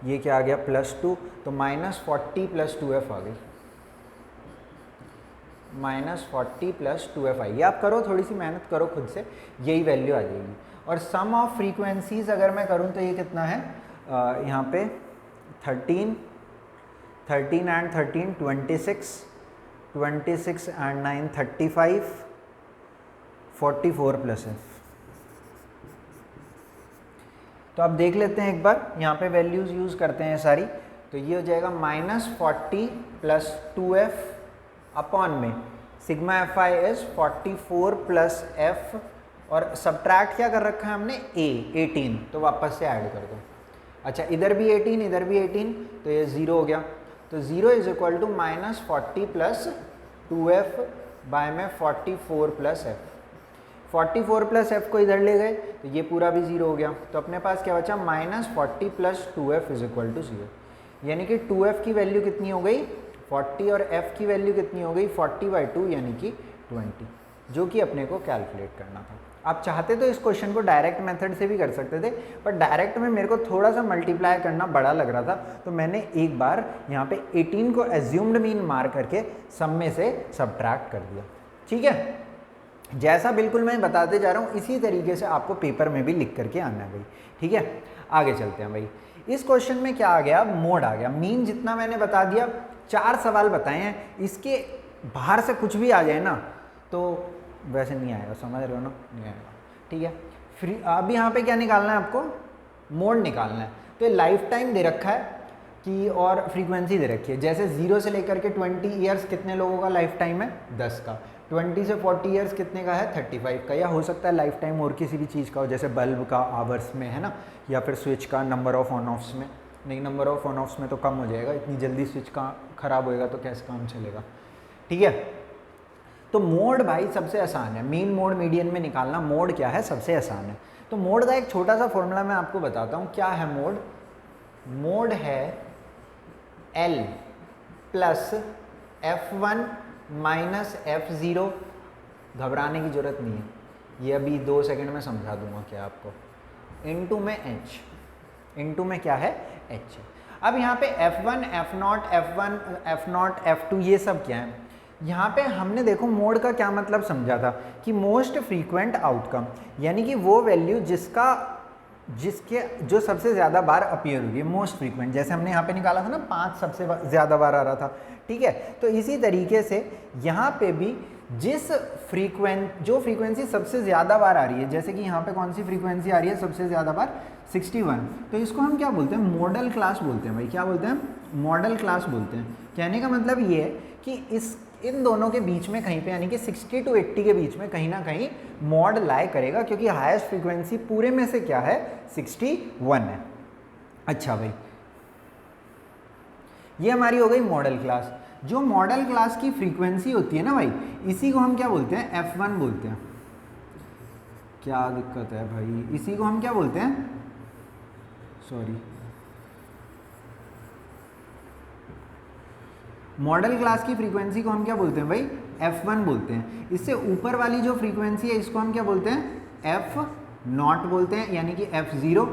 ये क्या आ गया +2, तो -40 + 2f आ गई, -40 + 2f आई। ये आप करो, थोड़ी सी मेहनत करो खुद से, यही वैल्यू आ जाएगी। और सम ऑफ फ्रीक्वेंसीज अगर मैं करूँ तो ये कितना है, यहाँ पे 13 एंड 13 26, 26 एंड 9 35, 44 + f, तो आप देख लेते हैं एक बार, यहाँ पे वैल्यूज़ यूज़ करते हैं सारी, तो ये हो जाएगा -40 + 2f अपॉन में sigma F I is 44 + f, और सब्ट्रैक्ट क्या कर रखा है हमने, a 18, तो वापस से ऐड कर दो। अच्छा, इधर भी 18 इधर भी 18, तो ये 0 हो गया। तो 0 = -40 + 2f बाय में 44 + f। 44 + f को इधर ले गए तो ये पूरा भी 0 हो गया। तो अपने पास क्या बचा, -40 + 2f = 0, यानी कि 2f की वैल्यू कितनी हो गई 40 और f की वैल्यू कितनी हो गई 40/2 यानी कि 20, जो कि अपने को कैलकुलेट करना था। आप चाहते तो इस क्वेश्चन को डायरेक्ट मेथड से भी कर सकते थे, पर डायरेक्ट में मेरे को थोड़ा सा मल्टीप्लाई करना बड़ा लग रहा था, तो मैंने एक बार यहाँ पे 18 को एज्यूम्ड मीन मार करके सब में से सब्ट्रैक्ट कर दिया। ठीक है, जैसा बिल्कुल मैं बताते जा रहा हूँ इसी तरीके से आपको पेपर में भी लिख करके आना है भाई। ठीक है, आगे चलते हैं भाई। इस क्वेश्चन में क्या आ गया, मोड आ गया। मीन जितना मैंने बता दिया, 4 सवाल बताए हैं, इसके बाहर से कुछ भी आ जाए ना तो वैसे नहीं आएगा, समझ रहे हो ना, नहीं आएगा। ठीक है, फिर अभी यहाँ पे क्या निकालना है आपको, मोड निकालना है। तो ये लाइफ टाइम दे रखा है कि और फ्रीक्वेंसी दे रखी है। जैसे 0 से लेकर के 20 ईयर्स कितने लोगों का लाइफ टाइम है, 10 का। 20 से 40 ईयर्स कितने का है, 35 का। या हो सकता है लाइफ टाइम और किसी भी चीज़ का हो, जैसे बल्ब का आवर्स में है ना, या फिर स्विच का नंबर ऑफ ऑन ऑफ्स में। नहीं, नंबर ऑफ ऑन ऑफ्स में तो कम हो जाएगा, इतनी जल्दी स्विच का ख़राब होएगा तो कैसे काम चलेगा। ठीक है, तो मोड भाई सबसे आसान है, मीन मोड मीडियन में निकालना मोड क्या है, सबसे आसान है। तो मोड का एक छोटा सा फॉर्मूला मैं आपको बताता हूँ। क्या है मोड, मोड है L + F1 - F0। घबराने की ज़रूरत नहीं है, ये अभी 2 सेकंड में समझा दूंगा क्या आपको। इनटू में H, इनटू में क्या है, H। अब यहाँ पे F1 F0 F1 F0 F2 ये सब क्या है, यहाँ पे हमने देखो मोड का क्या मतलब समझा था कि मोस्ट फ्रीक्वेंट आउटकम, यानी कि वो वैल्यू जिसके जो सबसे ज़्यादा बार अपीयर होगी, मोस्ट फ्रीक्वेंट। जैसे हमने यहाँ पे निकाला था ना 5 सबसे ज़्यादा बार आ रहा था। ठीक है, तो इसी तरीके से यहाँ पे भी जो फ्रीक्वेंसी सबसे ज़्यादा बार आ रही है, जैसे कि यहाँ पे कौन सी फ्रीक्वेंसी आ रही है सबसे ज़्यादा बार, 61, तो इसको हम क्या बोलते हैं, मॉडल क्लास बोलते हैं भाई। क्या बोलते हैं, मॉडल क्लास बोलते हैं। कहने का मतलब ये है कि इन दोनों के बीच में कहीं पे, यानी कि 60 to 80 के बीच में कहीं ना कहीं मॉड लाई करेगा, क्योंकि हाईएस्ट फ्रीक्वेंसी पूरे में से क्या है, 61 है। अच्छा भाई, ये हमारी हो गई मॉडल क्लास। जो मॉडल क्लास की फ्रीक्वेंसी होती है ना भाई, इसी को हम क्या बोलते हैं, F1 बोलते हैं। क्या दिक्कत है भाई, इसी को हम क्या बोलते हैं, सॉरी, मॉडल क्लास की फ्रीक्वेंसी को हम क्या बोलते हैं भाई, F1 बोलते हैं। इससे ऊपर वाली जो फ्रीक्वेंसी है इसको हम क्या बोलते हैं, F0 बोलते हैं, यानी कि F0।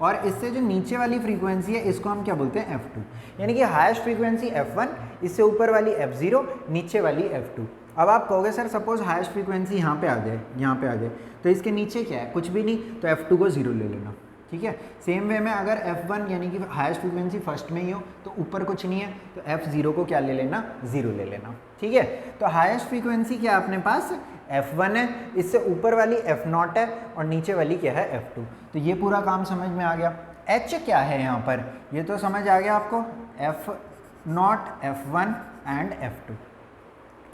और इससे जो नीचे वाली फ्रीक्वेंसी है इसको हम क्या बोलते हैं, F2। यानी कि हाईएस्ट फ्रीक्वेंसी F1, इससे ऊपर वाली F0, नीचे वाली F2। अब आप कहोगे सर सपोज हाईएस्ट फ्रीक्वेंसी यहाँ पे आ जाए, यहाँ पे आ जाए, तो इसके नीचे क्या है, कुछ भी नहीं, तो F2 को 0 ले लेना। ठीक है, सेम वे में अगर F1 यानी कि हाईएस्ट फ्रीक्वेंसी फर्स्ट में ही हो तो ऊपर कुछ नहीं है, तो F0 को क्या ले लेना, 0 ले लेना। ठीक है, तो हाईएस्ट फ्रीक्वेंसी क्या अपने पास, F1 है, इससे ऊपर वाली F0 है, और नीचे वाली क्या है, F2। तो ये पूरा काम समझ में आ गया। H क्या है यहाँ पर, ये तो समझ आ गया आपको, F0 F1 and F2।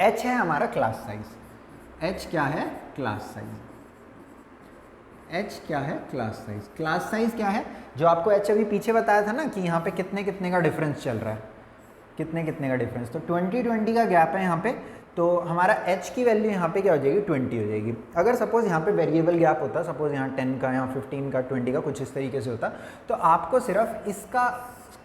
H है हमारा क्लास साइज। H क्या है, क्लास साइज। H क्या है, क्लास साइज। क्लास साइज क्या है, जो आपको H अभी पीछे बताया था ना कि यहाँ पे कितने कितने का डिफरेंस चल रहा है, कितने कितने का डिफरेंस, तो 20 का गैप है यहाँ पे, तो हमारा H की वैल्यू यहाँ पे क्या हो जाएगी, 20 हो जाएगी। अगर सपोज यहाँ पे वेरिएबल गैप होता, सपोज यहाँ 10 का, यहाँ 15 का, 20 का, कुछ इस तरीके से होता, तो आपको सिर्फ इसका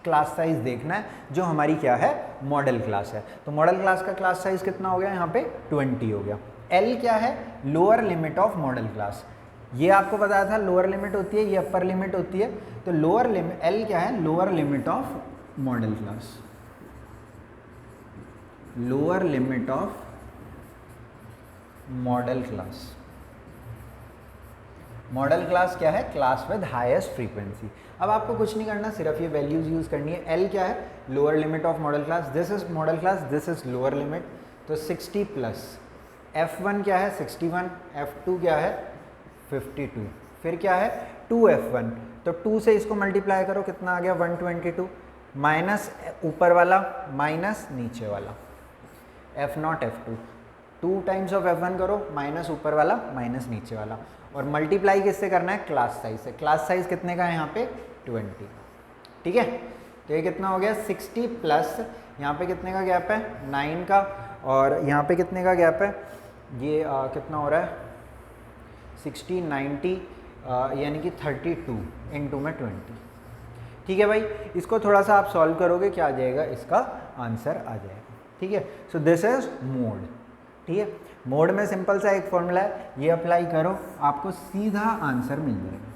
क्लास साइज देखना है, जो हमारी क्या है, मॉडल क्लास है। तो मॉडल क्लास का क्लास साइज कितना हो गया, यहाँ पे 20 हो गया। L क्या है, lower limit of model class. ये आपको बताया था लोअर लिमिट होती है, ये अपर लिमिट होती है, तो लोअर लिमिट L क्या है, lower limit of model class. Lower limit of model class. Model class क्या है, क्लास विद हाईएस्ट फ्रीक्वेंसी। अब आपको कुछ नहीं करना, सिर्फ ये वैल्यूज यूज करनी है। L क्या है, lower limit of model class, this is model class, this is lower limit, तो 60 प्लस। F1 क्या है, 61, F2 क्या है, 52, फिर क्या है 2F1, तो 2 से इसको मल्टीप्लाई करो, कितना आ गया 122, माइनस ऊपर वाला माइनस नीचे वाला, F0 F2, 2 times of F1 करो, माइनस ऊपर वाला माइनस नीचे वाला, और मल्टीप्लाई किससे करना है, क्लास साइज से। क्लास साइज कितने का है यहाँ पे 20, ठीक है। तो ये कितना हो गया 60 प्लस यहाँ पे कितने का गैप है 9 का, और यहाँ पे कितने का गैप है, ये कितना हो रहा है 60 90 यानी कि 32 इंटू में 20, ठीक है भाई। इसको थोड़ा सा आप सॉल्व करोगे, क्या आ जाएगा, इसका आंसर आ जाएगा, ठीक है। सो दिस इज मोड, ठीक है। मोड में सिंपल सा एक फॉर्मूला है, ये अप्लाई करो, आपको सीधा आंसर मिल जाएगा,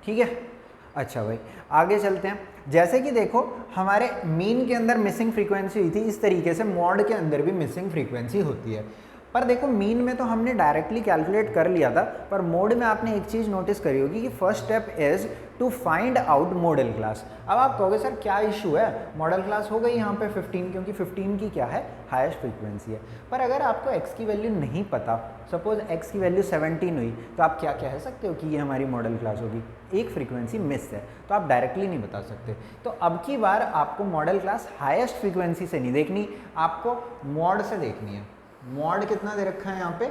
ठीक है। अच्छा भाई आगे चलते हैं। जैसे कि देखो हमारे मीन के अंदर मिसिंग फ्रीक्वेंसी हुई थी, इस तरीके से मॉड के अंदर भी मिसिंग फ्रीक्वेंसी होती है। पर देखो मीन में तो हमने डायरेक्टली कैलकुलेट कर लिया था, पर मोड में आपने एक चीज़ नोटिस करी होगी कि first step is to find out modal class. अब आप कहोगे सर क्या इशू है, मॉडल क्लास हो गई यहाँ पे 15, क्योंकि 15 की क्या है, हाईएस्ट फ्रीक्वेंसी है। पर अगर आपको x की वैल्यू नहीं पता, सपोज x की वैल्यू 17 हुई, तो आप क्या कह सकते हो कि ये हमारी मॉडल क्लास होगी, एक फ्रीक्वेंसी मिस है, तो आप डायरेक्टली नहीं बता सकते। तो अब की बार आपको मॉडल क्लास हाईएस्ट फ्रीक्वेंसी से नहीं देखनी, आपको मॉड से देखनी है। मॉड कितना दे रखा है यहाँ पे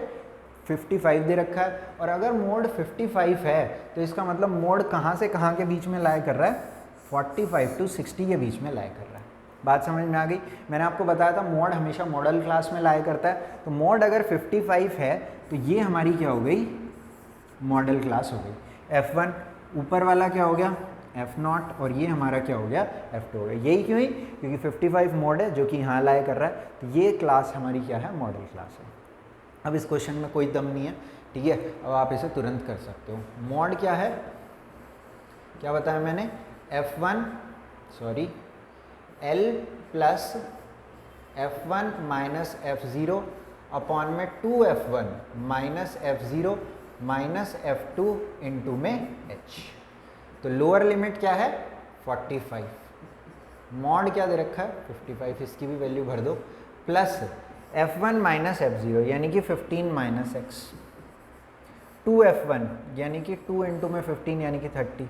55 दे रखा है, और अगर मोड 55 है तो इसका मतलब मोड कहाँ से कहाँ के बीच में लाई कर रहा है, 45 to 60 के बीच में लाई कर रहा है। बात समझ में आ गई। मैंने आपको बताया था मोड हमेशा मॉडल क्लास में लाई करता है, तो मोड अगर 55 है तो ये हमारी क्या हो गई, मॉडल क्लास हो गई। F1 ऊपर वाला क्या हो गया F0, और ये हमारा क्या हो गया F2 हो गया। यही क्यों ही, क्योंकि 55 मोड है जो कि यहाँ लाई कर रहा है, तो ये क्लास हमारी क्या है, मॉडल क्लास है। अब इस क्वेश्चन में कोई दम नहीं है, ठीक है। अब आप इसे तुरंत कर सकते हो। मॉड क्या है, क्या बताया मैंने, L plus F1 minus F0 upon में 2F1 minus F0 minus F2 into में H। तो लोअर लिमिट क्या है 45, मॉड क्या दे रखा है 55, इसकी भी वैल्यू भर दो, प्लस F1 माइनस F0 यानी कि 15 माइनस x, 2F1 यानी कि 2 इंटू में 15 यानी कि 30,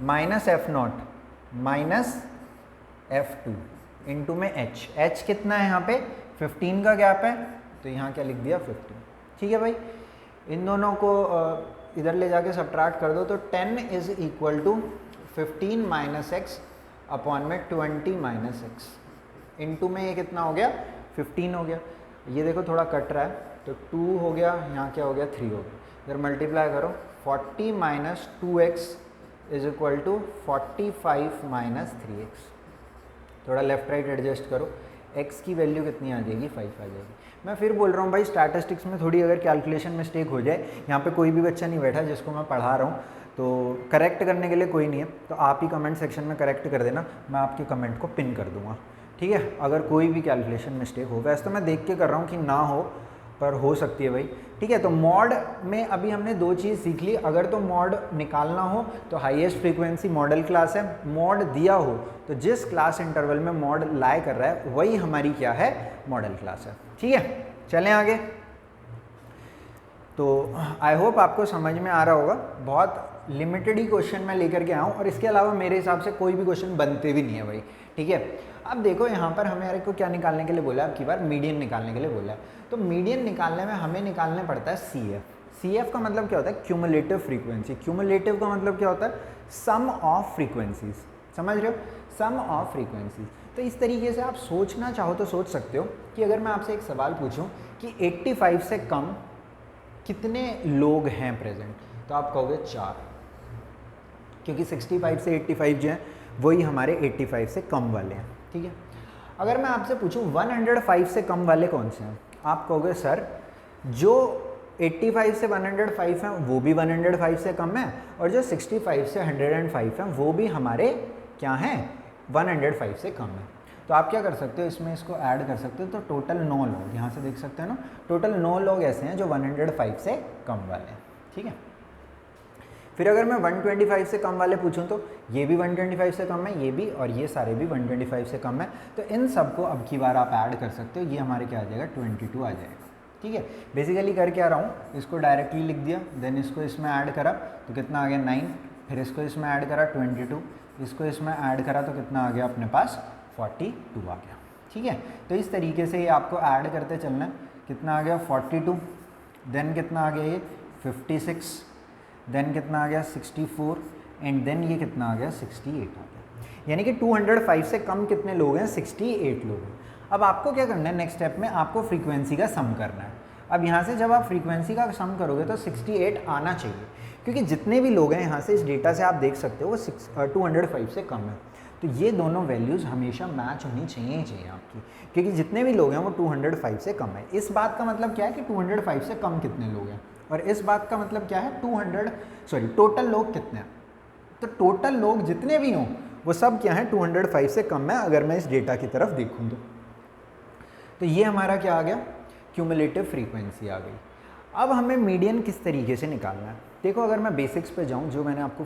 minus F0 minus F2 into में h कितना है यहाँ पे 15 का गैप है, तो यहाँ क्या लिख दिया 15, ठीक है भाई। इन दोनों को इधर ले जाके सब्ट्रैक्ट कर दो, तो 10 is equal to 15 minus x upon में 20 माइनस एक्स, इंटू में ये कितना हो गया 15 हो गया। ये देखो थोड़ा कट रहा है, तो 2 हो गया, यहाँ क्या हो गया 3 हो गया। इधर मल्टीप्लाई करो, 40 minus 2x is equal to 45 minus 3x। थोड़ा लेफ्ट राइट एडजस्ट करो, x की वैल्यू कितनी आ जाएगी 5 आ जाएगी। मैं फिर बोल रहा हूँ भाई, स्टैटिस्टिक्स में थोड़ी अगर कैलकुलेशन मिस्टेक हो जाए, यहाँ पे कोई भी बच्चा नहीं बैठा जिसको मैं पढ़ा रहा हूँ, तो करेक्ट करने के लिए कोई नहीं है, तो आप ही कमेंट सेक्शन में करेक्ट कर देना, मैं आपके कमेंट को पिन कर दूँगा, ठीक है। अगर कोई भी कैलकुलेशन मिस्टेक हो, वैसे तो मैं देख के कर रहा हूँ कि ना हो, पर हो सकती है भाई, ठीक है। तो मॉड में अभी हमने 2 चीज़ सीख ली। अगर तो मॉड निकालना हो तो हाईएस्ट फ्रीक्वेंसी मॉडल क्लास है, मॉड दिया हो तो जिस क्लास इंटरवल में मॉड लाई कर रहा है वही हमारी क्या है, मॉडल क्लास है, ठीक है। चलें आगे। तो आई होप आपको समझ में आ रहा होगा, बहुत लिमिटेड ही क्वेश्चन मैं लेकर के आया हूँ, और इसके अलावा मेरे हिसाब से कोई भी क्वेश्चन बनते भी नहीं है भाई, ठीक है। अब देखो यहाँ पर हमें को क्या निकालने के लिए बोला है, अब की बार मीडियन निकालने के लिए बोला है। तो मीडियन निकालने में हमें निकालना पड़ता है CF का मतलब क्या होता है, क्यूमुलेटिव फ्रीक्वेंसी। क्यूमुलेटिव का मतलब क्या होता है, सम ऑफ फ्रीक्वेंसीज, समझ रहे हो, सम ऑफ फ्रीक्वेंसीज। तो इस तरीके से आप सोचना चाहो तो सोच सकते हो कि अगर मैं आपसे एक सवाल पूछूं कि 85 से कम कितने लोग हैं प्रेजेंट, तो आप कहोगे 4, क्योंकि 65 से 85 जो हैं वही हमारे 85 से कम वाले हैं, ठीक है। अगर मैं आपसे पूछूं 105 से कम वाले कौन से हैं, आप कहोगे सर जो 85 से 105 हैं वो भी 105 से कम है, और जो 65 से 105 हैं वो भी हमारे क्या हैं 105 से कम है। तो आप क्या कर सकते हो, इसमें इसको ऐड कर सकते हो, तो टोटल 9 लोग, यहाँ से देख सकते हैं ना, टोटल 9 लोग ऐसे हैं जो 105 से कम वाले हैं, ठीक है। फिर अगर मैं 125 से कम वाले पूछूं तो ये भी 125 से कम है, ये भी, और ये सारे भी 125 से कम है। तो इन सबको अब की बार आप ऐड कर सकते हो, ये हमारे क्या आ जाएगा 22 आ जाएगा, ठीक है। बेसिकली कर क्या रहा हूँ, इसको डायरेक्टली लिख दिया, देन इसको इसमें ऐड करा तो कितना आ गया 9, फिर इसको इसमें ऐड करा 22, इसको इसमें ऐड करा तो कितना आ गया अपने पास 42 आ गया। ठीक है, तो इस तरीके से ये आपको ऐड करते चलना है। कितना आ गया 42, देन कितना आ गया ये 56, देन कितना आ गया 64 एंड देन ये कितना आ गया 68 आ गया। यानी कि 205 से कम कितने लोग हैं, 68 लोग हैं। अब आपको क्या करना है, नेक्स्ट स्टेप में आपको फ्रीक्वेंसी का सम करना है। अब यहाँ से जब आप फ्रीक्वेंसी का सम करोगे तो 68 आना चाहिए, क्योंकि जितने भी लोग हैं यहाँ से इस डेटा से आप देख सकते हो वो 205 से कम है। तो ये दोनों वैल्यूज़ हमेशा मैच होनी चाहिए ही चाहिए आपकी, क्योंकि जितने भी लोग हैं वो 205 से कम है। इस बात का मतलब क्या है कि 205 से कम कितने लोग हैं, और इस बात का मतलब क्या है टोटल लोग कितने हैं। तो टोटल लोग जितने भी हों वो सब क्या है 205 से कम है, अगर मैं इस डेटा की तरफ देखूँ तो ये हमारा क्या आ गया, क्यूमुलेटिव फ्रीक्वेंसी आ गई। अब हमें मीडियन किस तरीके से निकालना है। देखो, अगर मैं बेसिक्स पे जाऊँ, जो मैंने आपको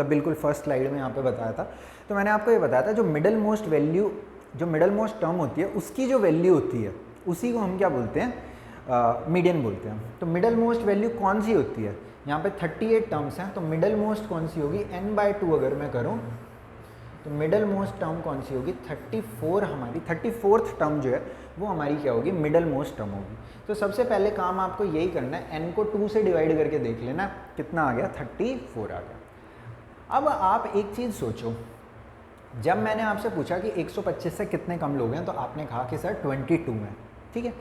बिल्कुल फर्स्ट स्लाइड में यहाँ पे बताया था, तो मैंने आपको ये बताया था जो मिडल मोस्ट वैल्यू, जो मिडल मोस्ट टर्म होती है उसकी जो वैल्यू होती है उसी को हम क्या बोलते हैं, मीडियन बोलते हैं। तो मिडल मोस्ट वैल्यू कौन सी होती है, यहाँ पे 38 टर्म्स हैं, तो मिडल मोस्ट कौन सी होगी, n/2 अगर मैं करूँ तो मिडल मोस्ट टर्म कौन सी होगी, 34 हमारी 34th टर्म जो है वो हमारी क्या होगी, मिडल मोस्ट टर्म होगी। तो सबसे पहले काम आपको यही करना है, n को 2 से डिवाइड करके देख लेना कितना आ गया, 34 आ गया। अब आप एक चीज़ सोचो, जब मैंने आपसे पूछा कि 125 से कितने कम लोग हैं तो आपने कहा कि सर 22 हैं, ठीक है।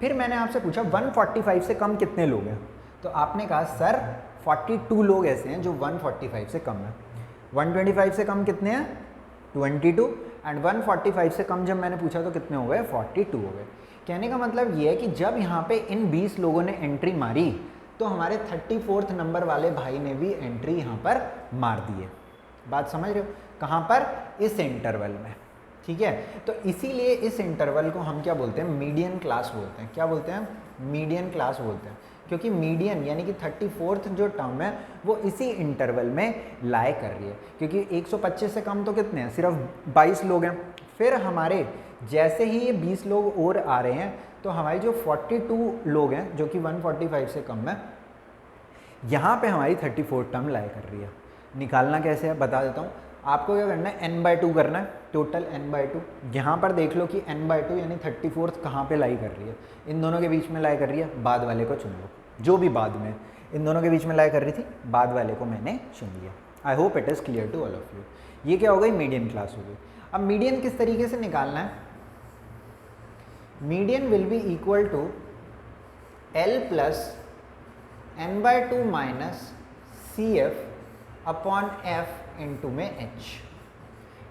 फिर मैंने आपसे पूछा 145 से कम कितने लोग हैं, तो आपने कहा सर 42 लोग ऐसे हैं जो 145 से कम है। 125 से कम कितने हैं, 22, एंड 145 से कम जब मैंने पूछा तो कितने हो गए, 42 हो गए। कहने का मतलब ये है कि जब यहाँ पे इन 20 लोगों ने एंट्री मारी तो हमारे 34th नंबर वाले भाई ने भी एंट्री यहाँ पर मार दी है। बात समझ रहे हो, कहाँ पर, इस इंटरवल में, ठीक है। तो इसीलिए इस इंटरवल को हम क्या बोलते हैं, मीडियन क्लास बोलते हैं। क्या बोलते हैं, मीडियन क्लास बोलते हैं, क्योंकि मीडियन यानी कि 34th जो टर्म है वो इसी इंटरवल में लाई कर रही है। क्योंकि 125 से कम तो कितने हैं, सिर्फ 22 लोग हैं। फिर हमारे जैसे ही ये 20 लोग और आ रहे हैं तो हमारी जो 42 लोग हैं जो कि 145 से कम है, यहाँ पे हमारी 34th टर्म लाई कर रही है। निकालना कैसे है बता देता हूँ। आपको क्या करना है, n/2 करना है, टोटल n/2। यहाँ पर देख लो कि n/2 यानी 34th कहाँ पे लाई कर रही है, इन दोनों के बीच में लाई कर रही है, बाद वाले को चुन लो, जो भी बाद में इन दोनों के बीच में लाई कर रही थी, बाद वाले को मैंने चुन लिया। I hope it is clear to all of you. ये क्या हो गई, मीडियन क्लास हो गई। अब मीडियन किस तरीके से निकालना है, median will be equal to L plus n/2 minus CF upon F into में H,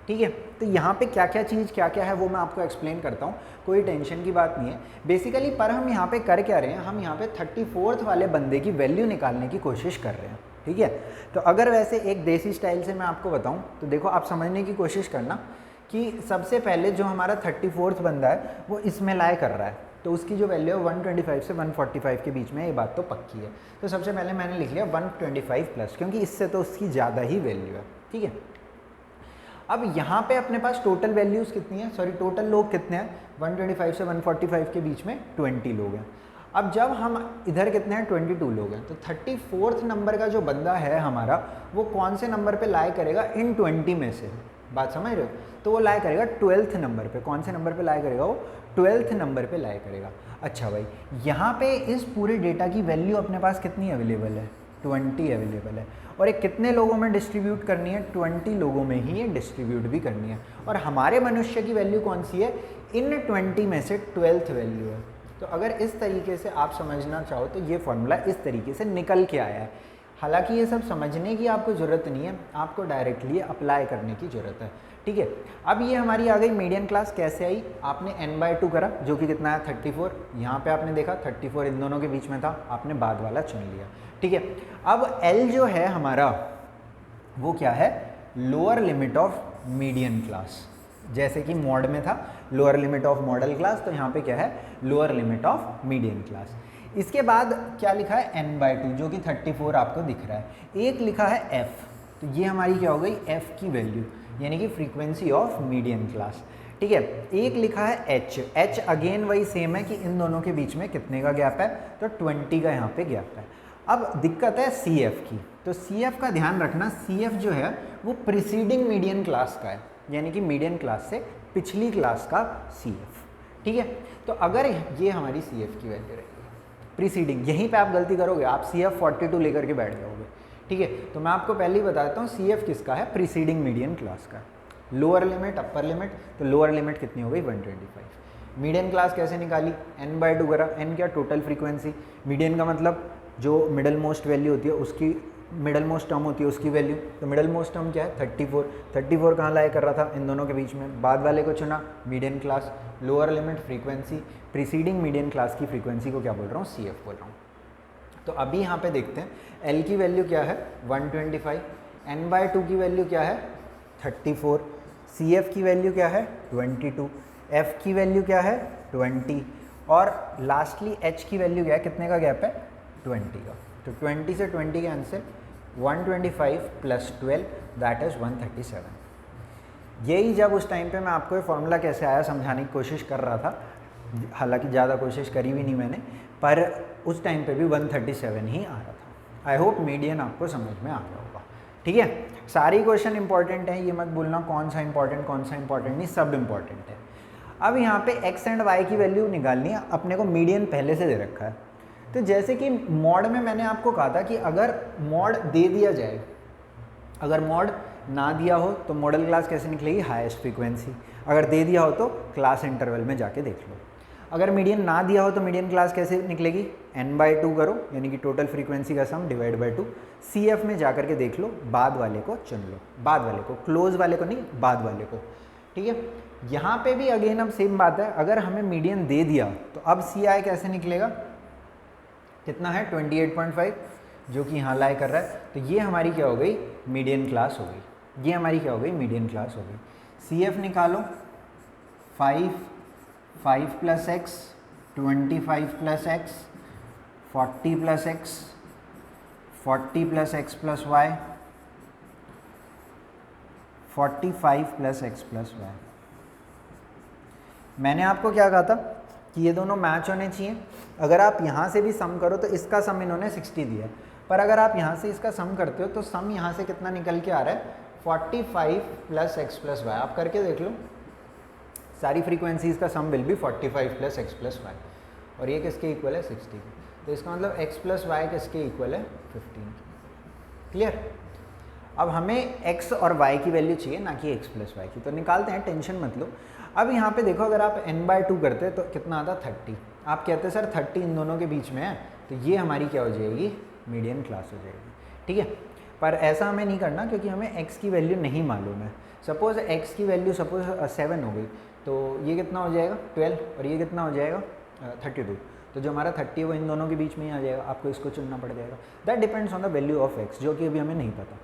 ठीक है। तो यहाँ पे क्या क्या चीज़ क्या क्या है वो मैं आपको एक्सप्लेन करता हूँ, कोई टेंशन की बात नहीं है बेसिकली। पर हम यहाँ पे कर क्या रहे हैं, हम यहाँ पे 34th वाले बंदे की वैल्यू निकालने की कोशिश कर रहे हैं, ठीक है। तो अगर वैसे एक देसी स्टाइल से मैं आपको बताऊँ तो देखो, आप समझने की कोशिश करना कि सबसे पहले जो हमारा 34th बंदा है वो इसमें लाई कर रहा है, तो उसकी जो वैल्यू है 125 से 145 के बीच में, ये बात तो पक्की है। तो सबसे पहले मैंने लिख लिया 125 प्लस, क्योंकि इससे तो उसकी ज़्यादा ही वैल्यू है, ठीक है। अब यहाँ पे अपने पास टोटल वैल्यूज़ कितनी है, सॉरी टोटल लोग कितने हैं, 125 से 145 के बीच में 20 लोग हैं। अब जब हम इधर कितने हैं, 22 लोग हैं, तो 34th नंबर का जो बंदा है हमारा वो कौन से नंबर पे लाई करेगा, इन 20 में से, बात समझ रहे हो। तो वो लाई करेगा 12th नंबर पे। कौन से नंबर पे लाई करेगा, वो 12th नंबर पे लाई करेगा। अच्छा भाई, यहाँ पे इस पूरे डेटा की वैल्यू अपने पास कितनी अवेलेबल है, 20 अवेलेबल है। और ये कितने लोगों में डिस्ट्रीब्यूट करनी है, 20 लोगों में ही ये डिस्ट्रीब्यूट भी करनी है। और हमारे मनुष्य की वैल्यू कौन सी है, इन 20 में से 12th वैल्यू है। तो अगर इस तरीके से आप समझना चाहो तो ये फॉर्मूला इस तरीके से निकल के आया है। हालांकि ये सब समझने की आपको ज़रूरत नहीं है, आपको डायरेक्टली अप्लाई करने की ज़रूरत है, ठीक है। अब ये हमारी आ गई मीडियन क्लास। कैसे आई, आपने n/2 करा जो कि कितना है 34, यहाँ पे आपने देखा 34 इन दोनों के बीच में था, आपने बाद वाला चुन लिया, ठीक है। अब L जो है हमारा वो क्या है, lower limit of median class. जैसे कि मॉड में था lower limit of model class, तो यहाँ पे क्या है, lower limit of median class. इसके बाद क्या लिखा है, n/2 जो कि 34 आपको दिख रहा है। एक लिखा है f, तो ये हमारी क्या हो गई, f की वैल्यू, यानी कि फ्रीक्वेंसी ऑफ मीडियन क्लास, ठीक है। एक लिखा है h अगेन वही सेम है कि इन दोनों के बीच में कितने का गैप है, तो 20 का यहाँ पे गैप है। अब दिक्कत है CF की, तो CF का ध्यान रखना, CF जो है वो प्रीसीडिंग मीडियन क्लास का है, यानी कि मीडियन क्लास से पिछली क्लास का CF, ठीक है। तो अगर ये हमारी CF की वैल्यू रहेगी प्रीसीडिंग, यहीं पे आप गलती करोगे, आप CF 42 लेकर के बैठ जाओगे, ठीक है। तो मैं आपको पहले ही बताता हूँ CF किसका है, प्रीसीडिंग मीडियन क्लास का। लोअर लिमिट अपर लिमिट, तो लोअर लिमिट कितनी हो गई 125। मीडियन क्लास कैसे निकाली, n/2 करा, n क्या टोटल फ्रीक्वेंसी, मीडियन का मतलब जो मिडल मोस्ट वैल्यू होती है उसकी, मिडल मोस्ट टर्म होती है उसकी वैल्यू, तो मिडल मोस्ट टर्म क्या है 34 कहाँ लाया कर रहा था, इन दोनों के बीच में, बाद वाले को चुना median class, lower limit frequency, preceding median class की फ्रीक्वेंसी को क्या बोल रहा हूँ, CF बोल रहा हूँ। तो अभी यहाँ पे देखते हैं L की वैल्यू क्या है 125, n/2 की वैल्यू क्या है 34, CF की वैल्यू क्या है 22, F की वैल्यू क्या है 20 और लास्टली H की वैल्यू क्या है, कितने का गैप है 20 का। तो 20 से 20 का आंसर 125 + 12 दैट इज़ 137। यही जब उस टाइम पे मैं आपको ये फॉर्मूला कैसे आया समझाने की कोशिश कर रहा था, हालांकि ज़्यादा कोशिश करी भी नहीं मैंने, पर उस टाइम पे भी 137 ही आ रहा था। आई होप मीडियन आपको समझ में आ गया होगा, ठीक है। सारी क्वेश्चन इंपॉर्टेंट हैं, ये मत बोलना कौन सा इंपॉर्टेंट कौन सा इंपॉर्टेंट नहीं, सब इंपॉर्टेंट है। अब यहाँ पे x एंड y की वैल्यू निकालनी है, अपने को मीडियन पहले से दे रखा है। तो जैसे कि मॉड में मैंने आपको कहा था कि अगर मॉड दे दिया जाए, अगर मॉड ना दिया हो तो मॉडल क्लास कैसे निकलेगी, हाईएस्ट फ्रीक्वेंसी, अगर दे दिया हो तो क्लास इंटरवल में जाके देख लो। अगर मीडियन ना दिया हो तो मीडियन क्लास कैसे निकलेगी, n/2 करो, यानी कि टोटल फ्रीक्वेंसी का सम /2, CF में जा करके देख लो, बाद वाले को चुन लो, बाद वाले को, क्लोज वाले को नहीं, बाद वाले को, ठीक है। यहाँ पे भी अगेन अब सेम बात है, अगर हमें मीडियन दे दिया तो अब CI कैसे निकलेगा, कितना है 28.5 जो कि यहाँ लाई कर रहा है, तो ये हमारी क्या हो गई मीडियन क्लास हो गई, ये हमारी क्या हो गई मीडियन क्लास हो गई। CF निकालो 5 + x 25 + x 40 + x 40 + x + y 45 + x + y। मैंने आपको क्या कहा था कि ये दोनों मैच होने चाहिए। अगर आप यहाँ से भी सम करो तो इसका सम इन्होंने 60 दिया है, पर अगर आप यहाँ से इसका सम करते हो तो सम यहाँ से कितना निकल के आ रहा है 45 + x + y। आप करके देख लो, सारी फ्रीक्वेंसीज का सम विल भी 45 + x + y, और ये किसके इक्वल है 60, तो इसका मतलब x + y किसके इक्वल है 15। क्लियर। अब हमें x और y की वैल्यू चाहिए, ना कि x + y की, तो निकालते हैं, टेंशन मत लो। अब यहाँ पे देखो, अगर आप n/2 करते तो कितना आता 30, आप कहते सर 30 इन दोनों के बीच में है, तो ये हमारी क्या हो जाएगी मीडियन क्लास हो जाएगी, ठीक है। पर ऐसा हमें नहीं करना क्योंकि हमें x की वैल्यू नहीं मालूम है। सपोज x की वैल्यू सपोज 7 हो गई, तो ये कितना हो जाएगा 12, और ये कितना हो जाएगा 32, तो जो हमारा 30 है वो इन दोनों के बीच में ही आ जाएगा, आपको इसको चुनना पड़ जाएगा। That depends on the value of x, जो कि अभी हमें नहीं पता।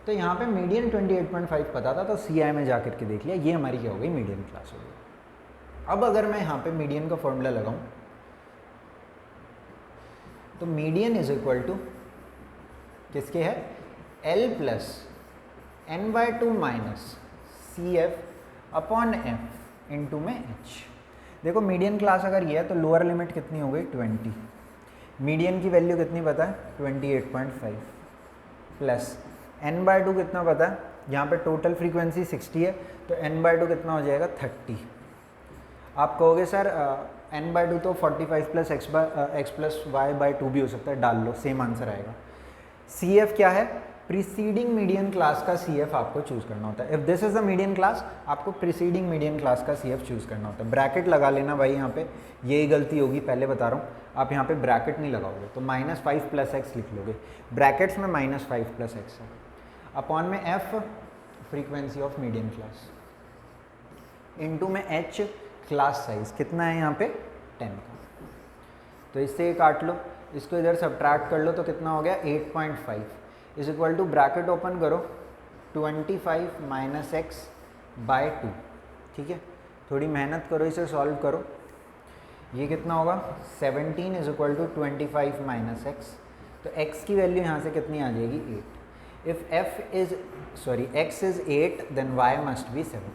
तो यहाँ पे मीडियन 28.5 पता था, तो CI में जा करके देख लिया, ये हमारी क्या हो गई मीडियन क्लास हो गई। अब अगर मैं यहाँ पे मीडियन का फॉर्मूला लगाऊं, तो मीडियन इज इक्वल टू किसके है L + n/2 - CF/F इंटू में H। देखो मीडियन क्लास अगर ये है तो लोअर लिमिट कितनी हो गई 20, मीडियन की वैल्यू कितनी पता है 28.5 प्लस n/2 कितना पता है, यहाँ पे टोटल फ्रीक्वेंसी 60 है, तो n/2 कितना हो जाएगा 30। आप कहोगे सर n/2 तो 45 + x + y/2 भी हो सकता है, डाल लो सेम आंसर आएगा। CF क्या है, प्रीसीडिंग मीडियन क्लास का CF आपको चूज करना होता है। If this is the median class, आपको प्रीसीडिंग मीडियन क्लास का CF चूज करना होता है। ब्रैकेट लगा लेना भाई, यहाँ पे यही गलती होगी, पहले बता रहा हूँ, आप यहाँ पे ब्रैकेट नहीं लगाओगे तो -5 + x लिख लोगे, ब्रैकेट्स में -5 + x है, अपॉन में F frequency of median class, into में H क्लास साइज कितना है यहाँ पे 10 का, तो इससे काट लो, इसको इधर सब्ट्रैक्ट कर लो, तो कितना हो गया 8.5 is equal to bracket open करो 25 - x/2, ठीक है। थोड़ी मेहनत करो, इसे सॉल्व करो, ये कितना होगा 17 इज इक्वल टू 25 - x, तो x की वैल्यू यहाँ से कितनी आ जाएगी 8। If x is 8 then y must be 7।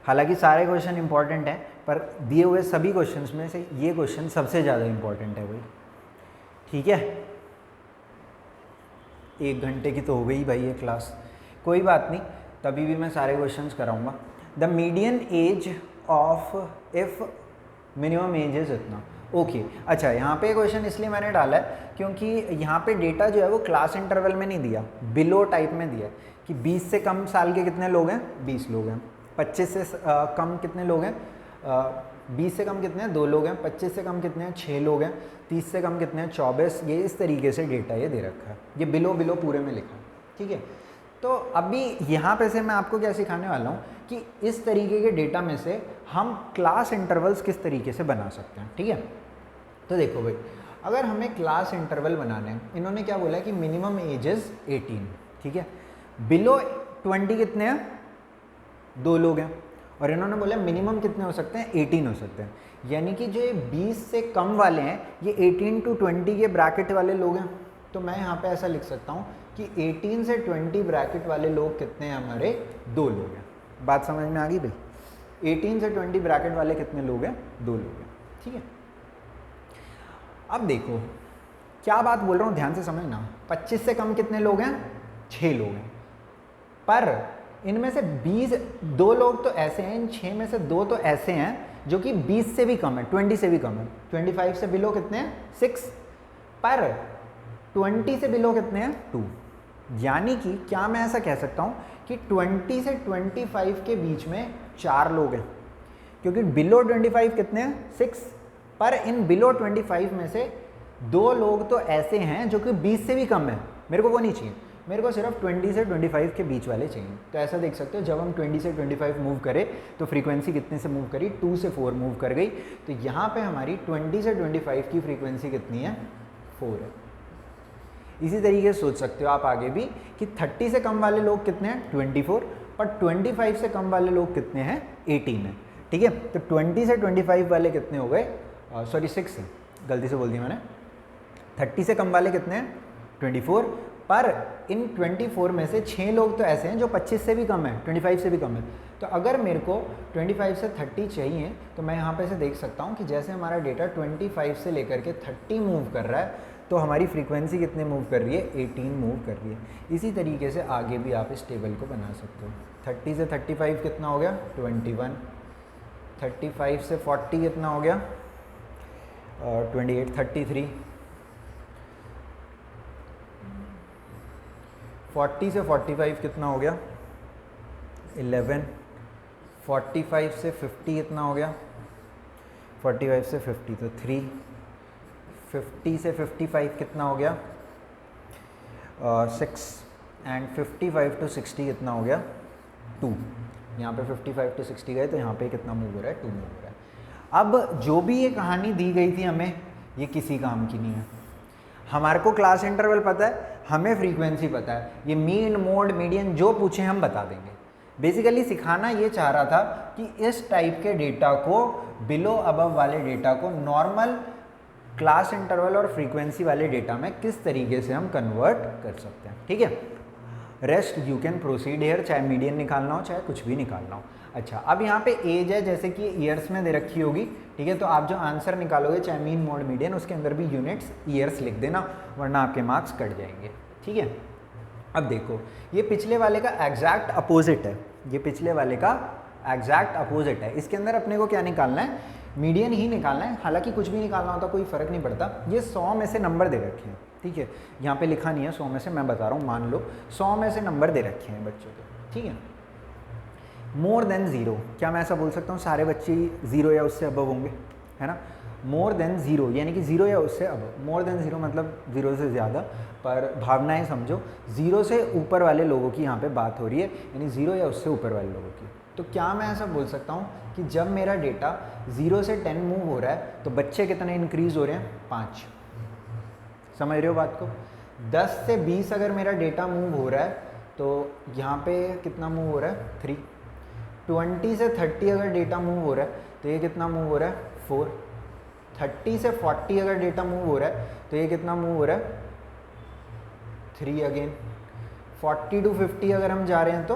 हालांकि सारे क्वेश्चन इंपॉर्टेंट हैं, पर दिए हुए सभी क्वेश्चंस में से ये क्वेश्चन सबसे ज़्यादा इंपॉर्टेंट है भाई, ठीक है। 1 घंटे की तो हो गई भाई ये क्लास, कोई बात नहीं, तभी भी मैं सारे क्वेश्चंस कराऊंगा। The median age of if minimum age is इतना, ओके अच्छा यहाँ पे क्वेश्चन इसलिए मैंने डाला है क्योंकि यहाँ पे डेटा जो है वो क्लास इंटरवल में नहीं दिया, बिलो टाइप में दिया कि 20 से कम साल के कितने लोग हैं, 20 लोग हैं। 25 से कम कितने लोग हैं, 20 से कम कितने हैं, 2 लोग हैं। 25 से कम कितने हैं, 6 लोग हैं। 30 से कम कितने हैं, 24। ये इस तरीके से डेटा ये दे रखा है, ये बिलो बिलो पूरे में लिखा है, ठीक है। तो अभी यहाँ पे से मैं आपको क्या सिखाने वाला हूँ कि इस तरीके के डेटा में से हम क्लास इंटरवल्स किस तरीके से बना सकते हैं, ठीक है। तो देखो भाई, अगर हमें क्लास इंटरवल बनाने हैं, इन्होंने क्या बोला है कि मिनिमम एज इज 18, ठीक है। बिलो 20 कितने हैं, 2 लोग हैं। और इन्होंने बोला मिनिमम कितने हो सकते हैं, 18 हो सकते हैं। यानी कि जो ये 20 से कम वाले हैं ये 18 to 20 के ब्रैकेट वाले लोग हैं। तो मैं यहाँ पे ऐसा लिख सकता हूँ कि 18 से 20 ब्रैकेट वाले लोग कितने हैं, हमारे 2 लोग हैं। बात समझ में आ गई भाई, 18 से 20 ब्रैकेट वाले कितने लोग हैं, 2 लोग हैं, ठीक है। अब देखो क्या बात बोल रहा हूँ, ध्यान से समझना। 25 से कम कितने लोग हैं, 6 लोग हैं। पर इनमें से 2 लोग तो ऐसे हैं, इन 6 में से 2 तो ऐसे हैं जो कि 20 से भी कम है, 20 से भी कम है। 25 से बिलो कितने हैं, 6। पर 20 से बिलो कितने हैं, 2। यानी कि क्या मैं ऐसा कह सकता हूँ कि 20 से 25 के बीच में 4 लोग हैं, क्योंकि बिलो 25 कितने हैं, 6। पर इन बिलो 25 में से 2 लोग तो ऐसे हैं जो कि 20 से भी कम है। मेरे को वो नहीं चाहिए, मेरे को सिर्फ 20 से 25 के बीच वाले चाहिए। तो ऐसा देख सकते हो, जब हम 20 से 25 मूव करें तो फ्रीक्वेंसी कितने से मूव करी, 2 से 4 मूव कर गई। तो यहाँ पे हमारी 20 से 25 की फ्रीक्वेंसी कितनी है, 4 है। इसी तरीके से सोच सकते हो आप आगे भी कि 30 से कम वाले लोग कितने हैं, 24। पर 25 से कम वाले लोग कितने हैं, 18 है, ठीक है। तो 20 से 25 वाले कितने हो गए, सॉरी 6 है, गलती से बोल दिया मैंने। 30 से कम वाले कितने हैं, 24। पर इन 24 में से 6 लोग तो ऐसे हैं जो 25 से भी कम है, 25 से भी कम है। तो अगर मेरे को 25 से 30 चाहिए तो मैं यहाँ पे से देख सकता हूँ कि जैसे हमारा डेटा 25 से लेकर के 30 मूव कर रहा है, तो हमारी फ्रीक्वेंसी कितने मूव कर रही है, 18 मूव कर रही है। इसी तरीके से आगे भी आप इस टेबल को बना सकते हो। 30 से 35 कितना हो गया, 21। 35 से 40 कितना हो गया, 28। 33। 40 से 45 कितना हो गया, 11। 45 से 50 कितना हो गया, 45 से 50 तो 3। 50 से 55 कितना हो गया, 6। एंड 55 to 60 कितना हो गया, 2। यहाँ पे 55 to 60 गए तो यहाँ पे कितना मूव हो रहा है, 2 मूव हो रहा है। अब जो भी ये कहानी दी गई थी हमें, ये किसी काम की नहीं है। हमारे को क्लास इंटरवल पता है, हमें फ्रीक्वेंसी पता है, ये मीन मोड मीडियन जो पूछे हम बता देंगे। बेसिकली सिखाना ये चाह रहा था कि इस टाइप के डेटा को, बिलो अबव वाले डेटा को नॉर्मल क्लास इंटरवल और फ्रीक्वेंसी वाले डेटा में किस तरीके से हम कन्वर्ट कर सकते हैं, ठीक है। Rest you can proceed here, चाहे मीडियन निकालना हो चाहे कुछ भी निकालना हो। अच्छा, अब यहाँ पे एज है जैसे कि ईयर्स में दे रखी होगी, ठीक है। तो आप जो आंसर निकालोगे चाहे मीन मोड मीडियन, उसके अंदर भी यूनिट्स ईयर्स लिख देना, वरना आपके मार्क्स कट जाएंगे, ठीक है। अब देखो, ये पिछले वाले का एग्जैक्ट अपोजिट है, ये पिछले वाले का एग्जैक्ट अपोजिट है। इसके अंदर अपने को क्या निकालना है, मीडियन ही निकालना है। हालांकि कुछ भी निकालना होता कोई फ़र्क नहीं पड़ता। ये 100 में से नंबर दे रखे हैं, ठीक है। यहाँ पे लिखा नहीं है 100 में से, मैं बता रहा हूँ, मान लो 100 में से नंबर दे रखे हैं बच्चों को, ठीक है। मोर देन 0, क्या मैं ऐसा बोल सकता हूँ सारे बच्चे 0 या उससे अबव होंगे, है ना। मोर देन 0 यानी कि 0 या उससे अबव। मोर देन 0 मतलब 0 से ज़्यादा, पर भावनाएं समझो, 0 से ऊपर वाले लोगों की यहाँ पे बात हो रही है, यानी 0 या उससे ऊपर वाले लोगों की। तो क्या मैं ऐसा बोल सकता हूँ कि जब मेरा डेटा 0 से 10 मूव हो रहा है तो बच्चे कितने इंक्रीज़ हो रहे हैं, 5। समझ रहे हो बात को। 10 से 20 अगर मेरा डेटा मूव हो रहा है तो यहाँ पे कितना मूव हो रहा है, 3। 20 से 30 अगर डेटा मूव हो रहा है तो ये कितना मूव हो रहा है, 4। 30 से 40 अगर डेटा मूव हो रहा है तो ये कितना मूव हो रहा है, 3 अगेन। 40 to 50 अगर हम जा रहे हैं तो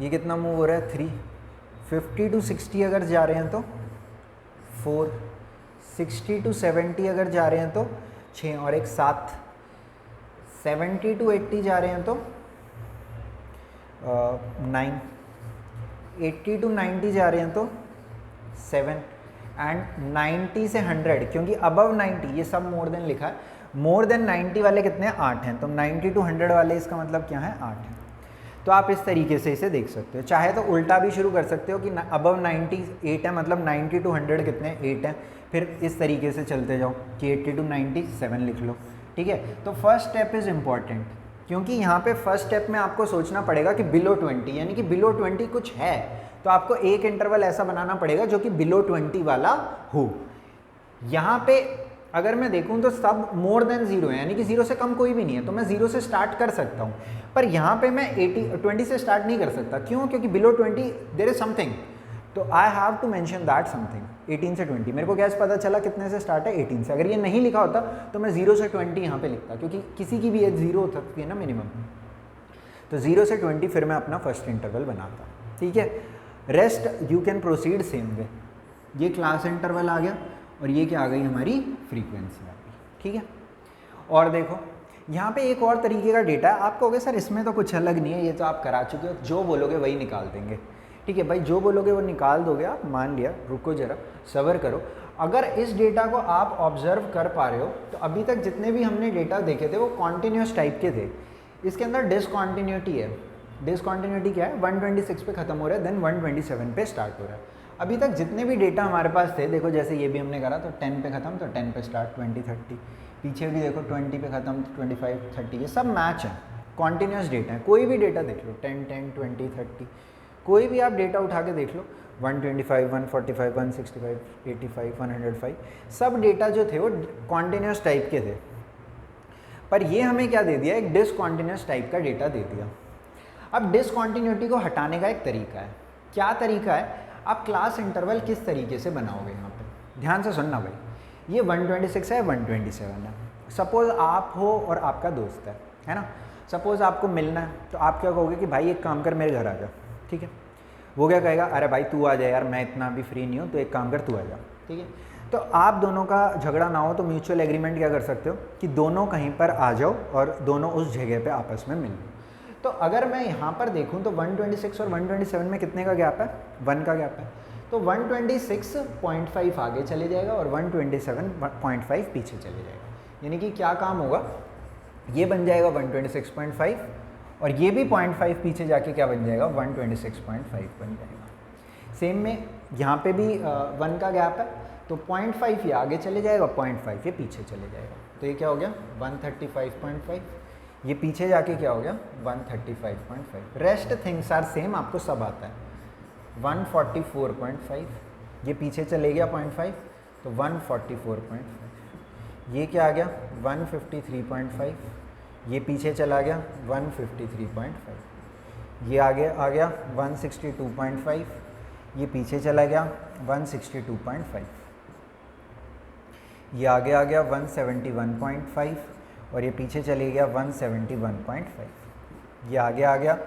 ये कितना मूव हो रहा है 3, 50 to 60 अगर जा रहे हैं तो 4, 60 to 70 अगर जा रहे हैं तो 6 और एक 7, 70 to 80 जा रहे हैं तो 9, 80 to 90 जा रहे हैं तो 7 एंड 90 से 100, क्योंकि अबव 90 ये सब मोर देन लिखा है, मोर देन 90 वाले कितने हैं 8 हैं, तो 90 to 100 वाले इसका मतलब क्या है 8 है। तो आप इस तरीके से इसे देख सकते हो, चाहे तो उल्टा भी शुरू कर सकते हो कि अबव 90 8 है, मतलब 90 to 100 कितने 8 हैं, फिर इस तरीके से चलते जाओ कि 80 to 90 7 लिख लो, ठीक है। तो फर्स्ट स्टेप इज़ इम्पॉर्टेंट, क्योंकि यहाँ पे फर्स्ट स्टेप में आपको सोचना पड़ेगा कि बिलो 20, यानी कि बिलो 20 कुछ है, तो आपको एक इंटरवल ऐसा बनाना पड़ेगा जो कि बिलो 20 वाला हो। यहाँ पे अगर मैं देखूँ तो सब मोर देन 0 है, यानी कि 0 से कम कोई भी नहीं है, तो मैं 0 से स्टार्ट कर सकता हूँ, पर यहाँ पे मैं 20 से स्टार्ट नहीं कर सकता। क्यों? क्योंकि बिलो 20 देयर इज समथिंग, तो I have to mention that something. 18 से 20 मेरे को कैसे पता चला कितने से स्टार्ट है 18 से, अगर ये नहीं लिखा होता तो मैं 0 से 20 यहाँ पे लिखता, क्योंकि किसी की भी एज 0 हो सकती है ना मिनिमम, तो 0 से 20 फिर मैं अपना फर्स्ट इंटरवल बनाता, ठीक है। Rest you can proceed same way. ये क्लास इंटरवल आ गया और ये क्या आ गई हमारी फ्रीक्वेंसी आ गई, ठीक है। और देखो यहाँ पे एक और तरीके का डेटा है, आप कहोगे सर इसमें तो कुछ अलग नहीं है, ये तो आप करा चुके हो, जो बोलोगे वही निकाल देंगे, ठीक है भाई, जो बोलोगे वो निकाल दोगे आप, मान लिया, रुको जरा सब्र करो। अगर इस डेटा को आप ऑब्जर्व कर पा रहे हो तो अभी तक जितने भी हमने डेटा देखे थे वो कॉन्टीन्यूस टाइप के थे, इसके अंदर डिसकॉन्टीन्यूटी है। डिसकॉन्टीन्यूटी क्या है? 126 पे खत्म हो रहा है, देन 127 पे स्टार्ट हो रहा है। अभी तक जितने भी डेटा हमारे पास थे, देखो जैसे ये भी हमने करा तो 10 पे ख़त्म तो 10 पे स्टार्ट, 20 30, पीछे भी देखो 20 पे ख़त्म 25 30, ये सब मैच है, कॉन्टीन्यूस डेटा है। कोई भी डेटा देख लो 10 10 20 30, कोई भी आप डेटा उठा के देख लो, 125 145 165 85 105, सब डेटा जो थे वो कॉन्टीन्यूस टाइप के थे, पर ये हमें क्या दे दिया? एक डिसकॉन्टीन्यूस टाइप का डेटा दे दिया। अब डिसकॉन्टीन्यूटी को हटाने का एक तरीका है। क्या तरीका है? आप क्लास इंटरवल किस तरीके से बनाओगे? यहाँ पे ध्यान से सुनना भाई, ये 126 है, 127 है। सपोज़ आप हो और आपका दोस्त है ना, सपोज़ आपको मिलना है, तो आप क्या कहोगे कि भाई एक काम कर मेरे घर आ जा, ठीक है। वो क्या कहेगा? अरे भाई तू आ जा यार, मैं इतना भी फ्री नहीं हूँ, तो एक काम कर तू आ जा, ठीक है। तो आप दोनों का झगड़ा ना हो तो म्यूचुअल एग्रीमेंट क्या कर सकते हो कि दोनों कहीं पर आ जाओ और दोनों उस जगह पे आपस में मिल लो। तो अगर मैं यहाँ पर देखूँ तो 126 और 127 में कितने का गैप है? 1 का गैप है, तो 126.5 आगे चले जाएगा और 127.5 पीछे चले जाएगा। यानी कि क्या काम होगा? ये बन जाएगा 126.5 और ये भी 0.5 पीछे जाके क्या बन जाएगा? 126.5 बन जाएगा। सेम में यहाँ पे भी 1 का गैप है, तो 0.5 ये आगे चले जाएगा, 0.5 ये पीछे चले जाएगा। तो ये क्या हो गया? 135.5। ये पीछे जाके क्या हो गया? 135.5। रेस्ट थिंग्स आर सेम, आपको सब आता है। 144.5, ये पीछे चले गया 0.5, तो 144.5। ये क्या आ गया? 153.5, ये पीछे चला गया 153.5। ये आगे आ गया 162.5, ये पीछे चला गया 162.5। ये आगे आ गया 171.5 और ये पीछे चले गया 171.5। ये आगे आ गया।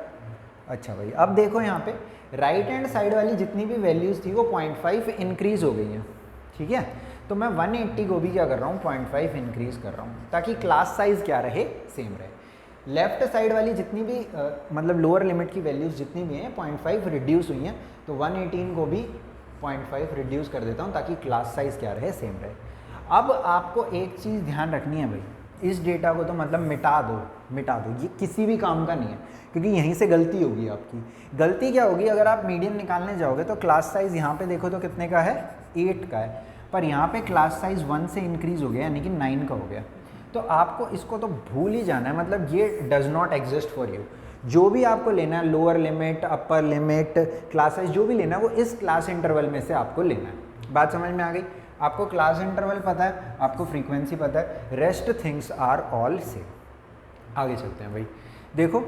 अच्छा भाई, अब देखो यहाँ पे राइट हैंड साइड वाली जितनी भी वैल्यूज़ थी वो 0.5 इंक्रीज़ हो गई हैं, ठीक है। तो मैं 180 को भी क्या कर रहा हूँ? 0.5 इंक्रीज़ कर रहा हूँ, ताकि क्लास साइज़ क्या रहे? सेम रहे। लेफ्ट साइड वाली जितनी भी मतलब लोअर लिमिट की वैल्यूज़ जितनी भी हैं 0.5 रिड्यूस हुई हैं, तो 118 को भी 0.5 रिड्यूस कर देता हूँ ताकि क्लास साइज़ क्या रहे? सेम रहे। अब आपको एक चीज़ ध्यान रखनी है भाई, इस डेटा को तो मतलब मिटा दो, ये किसी भी काम का नहीं है, क्योंकि यहीं से गलती होगी आपकी। गलती क्या होगी? अगर आप मीडियन निकालने जाओगे तो क्लास साइज़ यहाँ पे देखो तो कितने का है? 8 का है, पर यहाँ पे क्लास साइज़ 1 से इंक्रीज़ हो गया, यानी कि 9 का हो गया। तो आपको इसको तो भूल ही जाना है, मतलब ये does not exist for you. जो भी आपको लेना है, lower limit, upper limit, class size जो भी लेना है, वो इस क्लास इंटरवल में से आपको लेना है। बात समझ में आ गई? आपको क्लास इंटरवल पता है, आपको फ्रीक्वेंसी पता है, rest things are all same. आगे चलते हैं भाई। देखो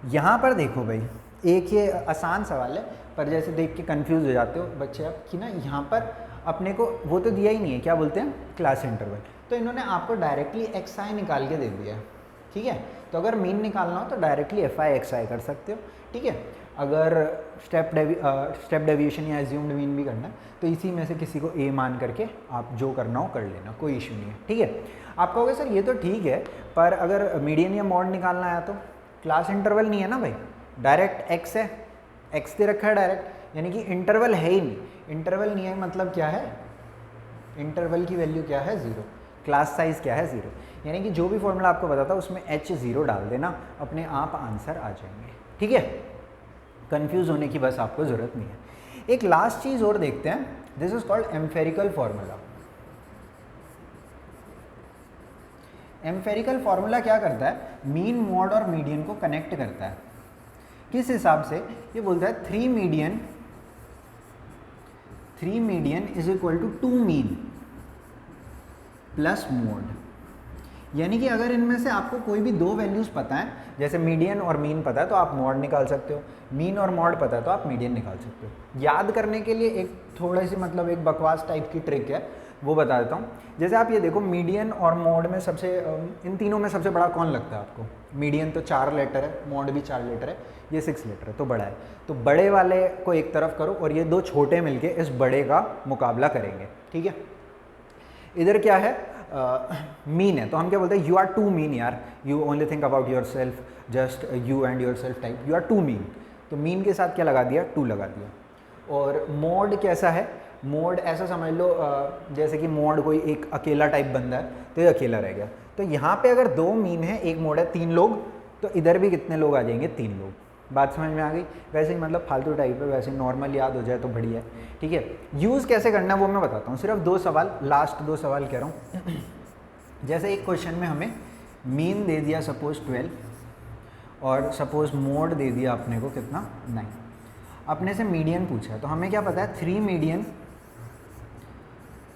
यहाँ पर देखो भाई, एक ये आसान सवाल है, पर जैसे देख के कंफ्यूज हो जाते हो बच्चे आप कि ना, यहाँ पर अपने को वो तो दिया ही नहीं है, क्या बोलते हैं? Class interval. तो इन्होंने आपको डायरेक्टली एक्स आई निकाल के दे दिया है, ठीक है। तो अगर मीन निकालना हो तो डायरेक्टली एफ आई एक्स आई कर सकते हो, ठीक है। अगर स्टेप डेविएशन या एज्यूम्ड मीन भी करना है तो इसी में से किसी को ए मान करके आप जो करना हो कर लेना, कोई इशू नहीं है, ठीक है। आप कहोगे सर ये तो ठीक है, पर अगर मीडियन या मॉड निकालना आया तो क्लास इंटरवल नहीं है ना भाई, डायरेक्ट एक्स है, एक्स दे रखा है डायरेक्ट, यानी कि इंटरवल है ही नहीं। इंटरवल नहीं है मतलब क्या है, इंटरवल की वैल्यू क्या है 0, क्लास साइज क्या है 0, यानी कि जो भी फॉर्मूला आपको बताता उसमें h0 डाल देना, अपने आप आंसर आ जाएंगे, ठीक है। कंफ्यूज होने की बस आपको ज़रूरत नहीं है। एक लास्ट चीज़ और देखते हैं, this is called empirical formula. Empirical formula क्या करता है, मीन मॉड और मीडियन को कनेक्ट करता है। किस हिसाब से, ये बोलता है 3 median is equal to 2 mean plus mode. यानी कि अगर इनमें से आपको कोई भी दो वैल्यूज़ पता है, जैसे मीडियन और मीन पता है तो आप मॉड निकाल सकते हो, मीन और मॉड पता है तो आप मीडियन निकाल सकते हो। याद करने के लिए एक थोड़ी सी मतलब एक बकवास टाइप की ट्रिक है, वो बता देता हूँ। जैसे आप ये देखो, मीडियन और मॉड में सबसे इन तीनों में सबसे बड़ा कौन लगता है आपको? मीडियन तो 4 लेटर है, मॉड भी 4 लेटर है, ये 6 लेटर है तो बड़ा है। तो बड़े वाले को एक तरफ करो और ये दो छोटे मिलके इस बड़े का मुकाबला करेंगे, ठीक है। इधर क्या है, मीन है, तो हम क्या बोलते हैं, यू आर टू मीन यार, you only think about yourself, just you and yourself type, you are too mean. तो मीन के साथ क्या लगा दिया, 2 लगा दिया। और मोड कैसा है, मोड ऐसा समझ लो जैसे कि मोड कोई एक अकेला टाइप बंदा है तो ये अकेला रह गया। तो यहाँ पे अगर 2 मीन है, एक मोड है, 3 लोग, तो इधर भी कितने लोग आ जाएंगे, 3 लोग। बात समझ में आ गई? वैसे ही मतलब फालतू टाइप है, वैसे नॉर्मल याद हो जाए तो बढ़िया है, ठीक है। यूज़ कैसे करना है वो मैं बताता हूँ, सिर्फ 2 सवाल, लास्ट 2 सवाल कह रहा हूँ। जैसे एक क्वेश्चन में हमें मीन दे दिया सपोज 12 और सपोज मोड दे दिया अपने को कितना 9, अपने से मीडियन पूछा है, तो हमें क्या पता है 3 median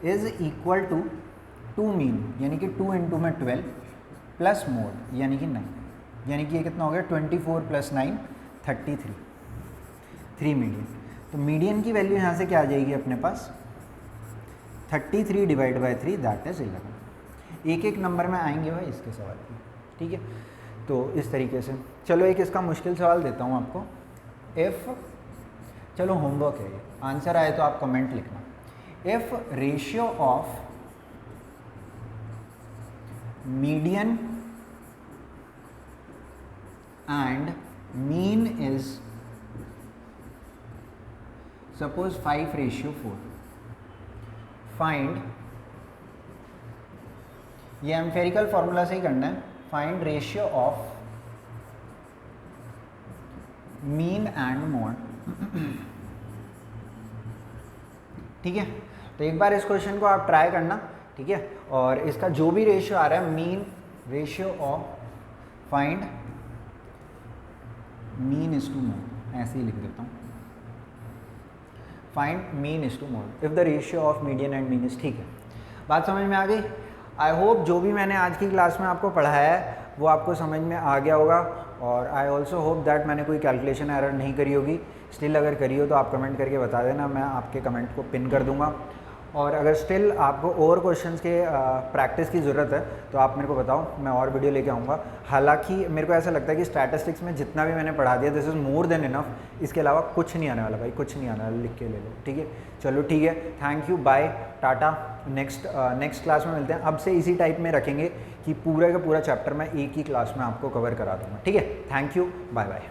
is equal to 2 mean, यानी कि 2 इंटू में 12 प्लस मोड यानी कि 9, यानी कि ये कितना हो गया 24 प्लस 9 33, 3 मीडियन। तो मीडियन की वैल्यू यहाँ से क्या आ जाएगी अपने पास 33 डिवाइड बाई 3 दैट इज 11। एक एक नंबर में आएंगे भाई इसके सवाल की, ठीक है। तो इस तरीके से चलो एक इसका मुश्किल सवाल देता हूँ आपको। इफ़, चलो होमवर्क है ये, आंसर आए तो आप कमेंट लिखना। If ratio of median and mean is suppose 5:4, find, ये एम्फेरिकल फॉर्मूला से ही करना है, find ratio of mean and mode, ठीक है। तो एक बार इस क्वेश्चन को आप ट्राई करना, ठीक है। और इसका जो भी रेशियो आ रहा है, mean ratio of, find mean is to mode, ऐसे ही लिख देता हूँ, find mean is to mode if the ratio of median and mean is, ठीक है। बात समझ में आ गई? आई होप जो भी मैंने आज की क्लास में आपको पढ़ाया है वो आपको समझ में आ गया होगा, और आई ऑल्सो होप दैट मैंने कोई कैलकुलेशन एरर नहीं करी होगी। स्टिल अगर करी हो तो आप कमेंट करके बता देना, मैं आपके कमेंट को पिन कर दूंगा। और अगर स्टिल आपको और क्वेश्चंस के प्रैक्टिस की ज़रूरत है तो आप मेरे को बताओ, मैं और वीडियो लेके आऊँगा। हालांकि मेरे को ऐसा लगता है कि स्टैटिस्टिक्स में जितना भी मैंने पढ़ा दिया this is more than enough, इसके अलावा कुछ नहीं आने वाला भाई, कुछ नहीं आने वाला, लिख के ले लो, ठीक है। चलो ठीक है, thank you, bye, ta-ta. Next class में मिलते हैं। अब से इसी टाइप में रखेंगे कि पूरा का पूरा चैप्टर मैं एक ही क्लास में आपको कवर करा दूँगा, ठीक है। Thank you, bye bye.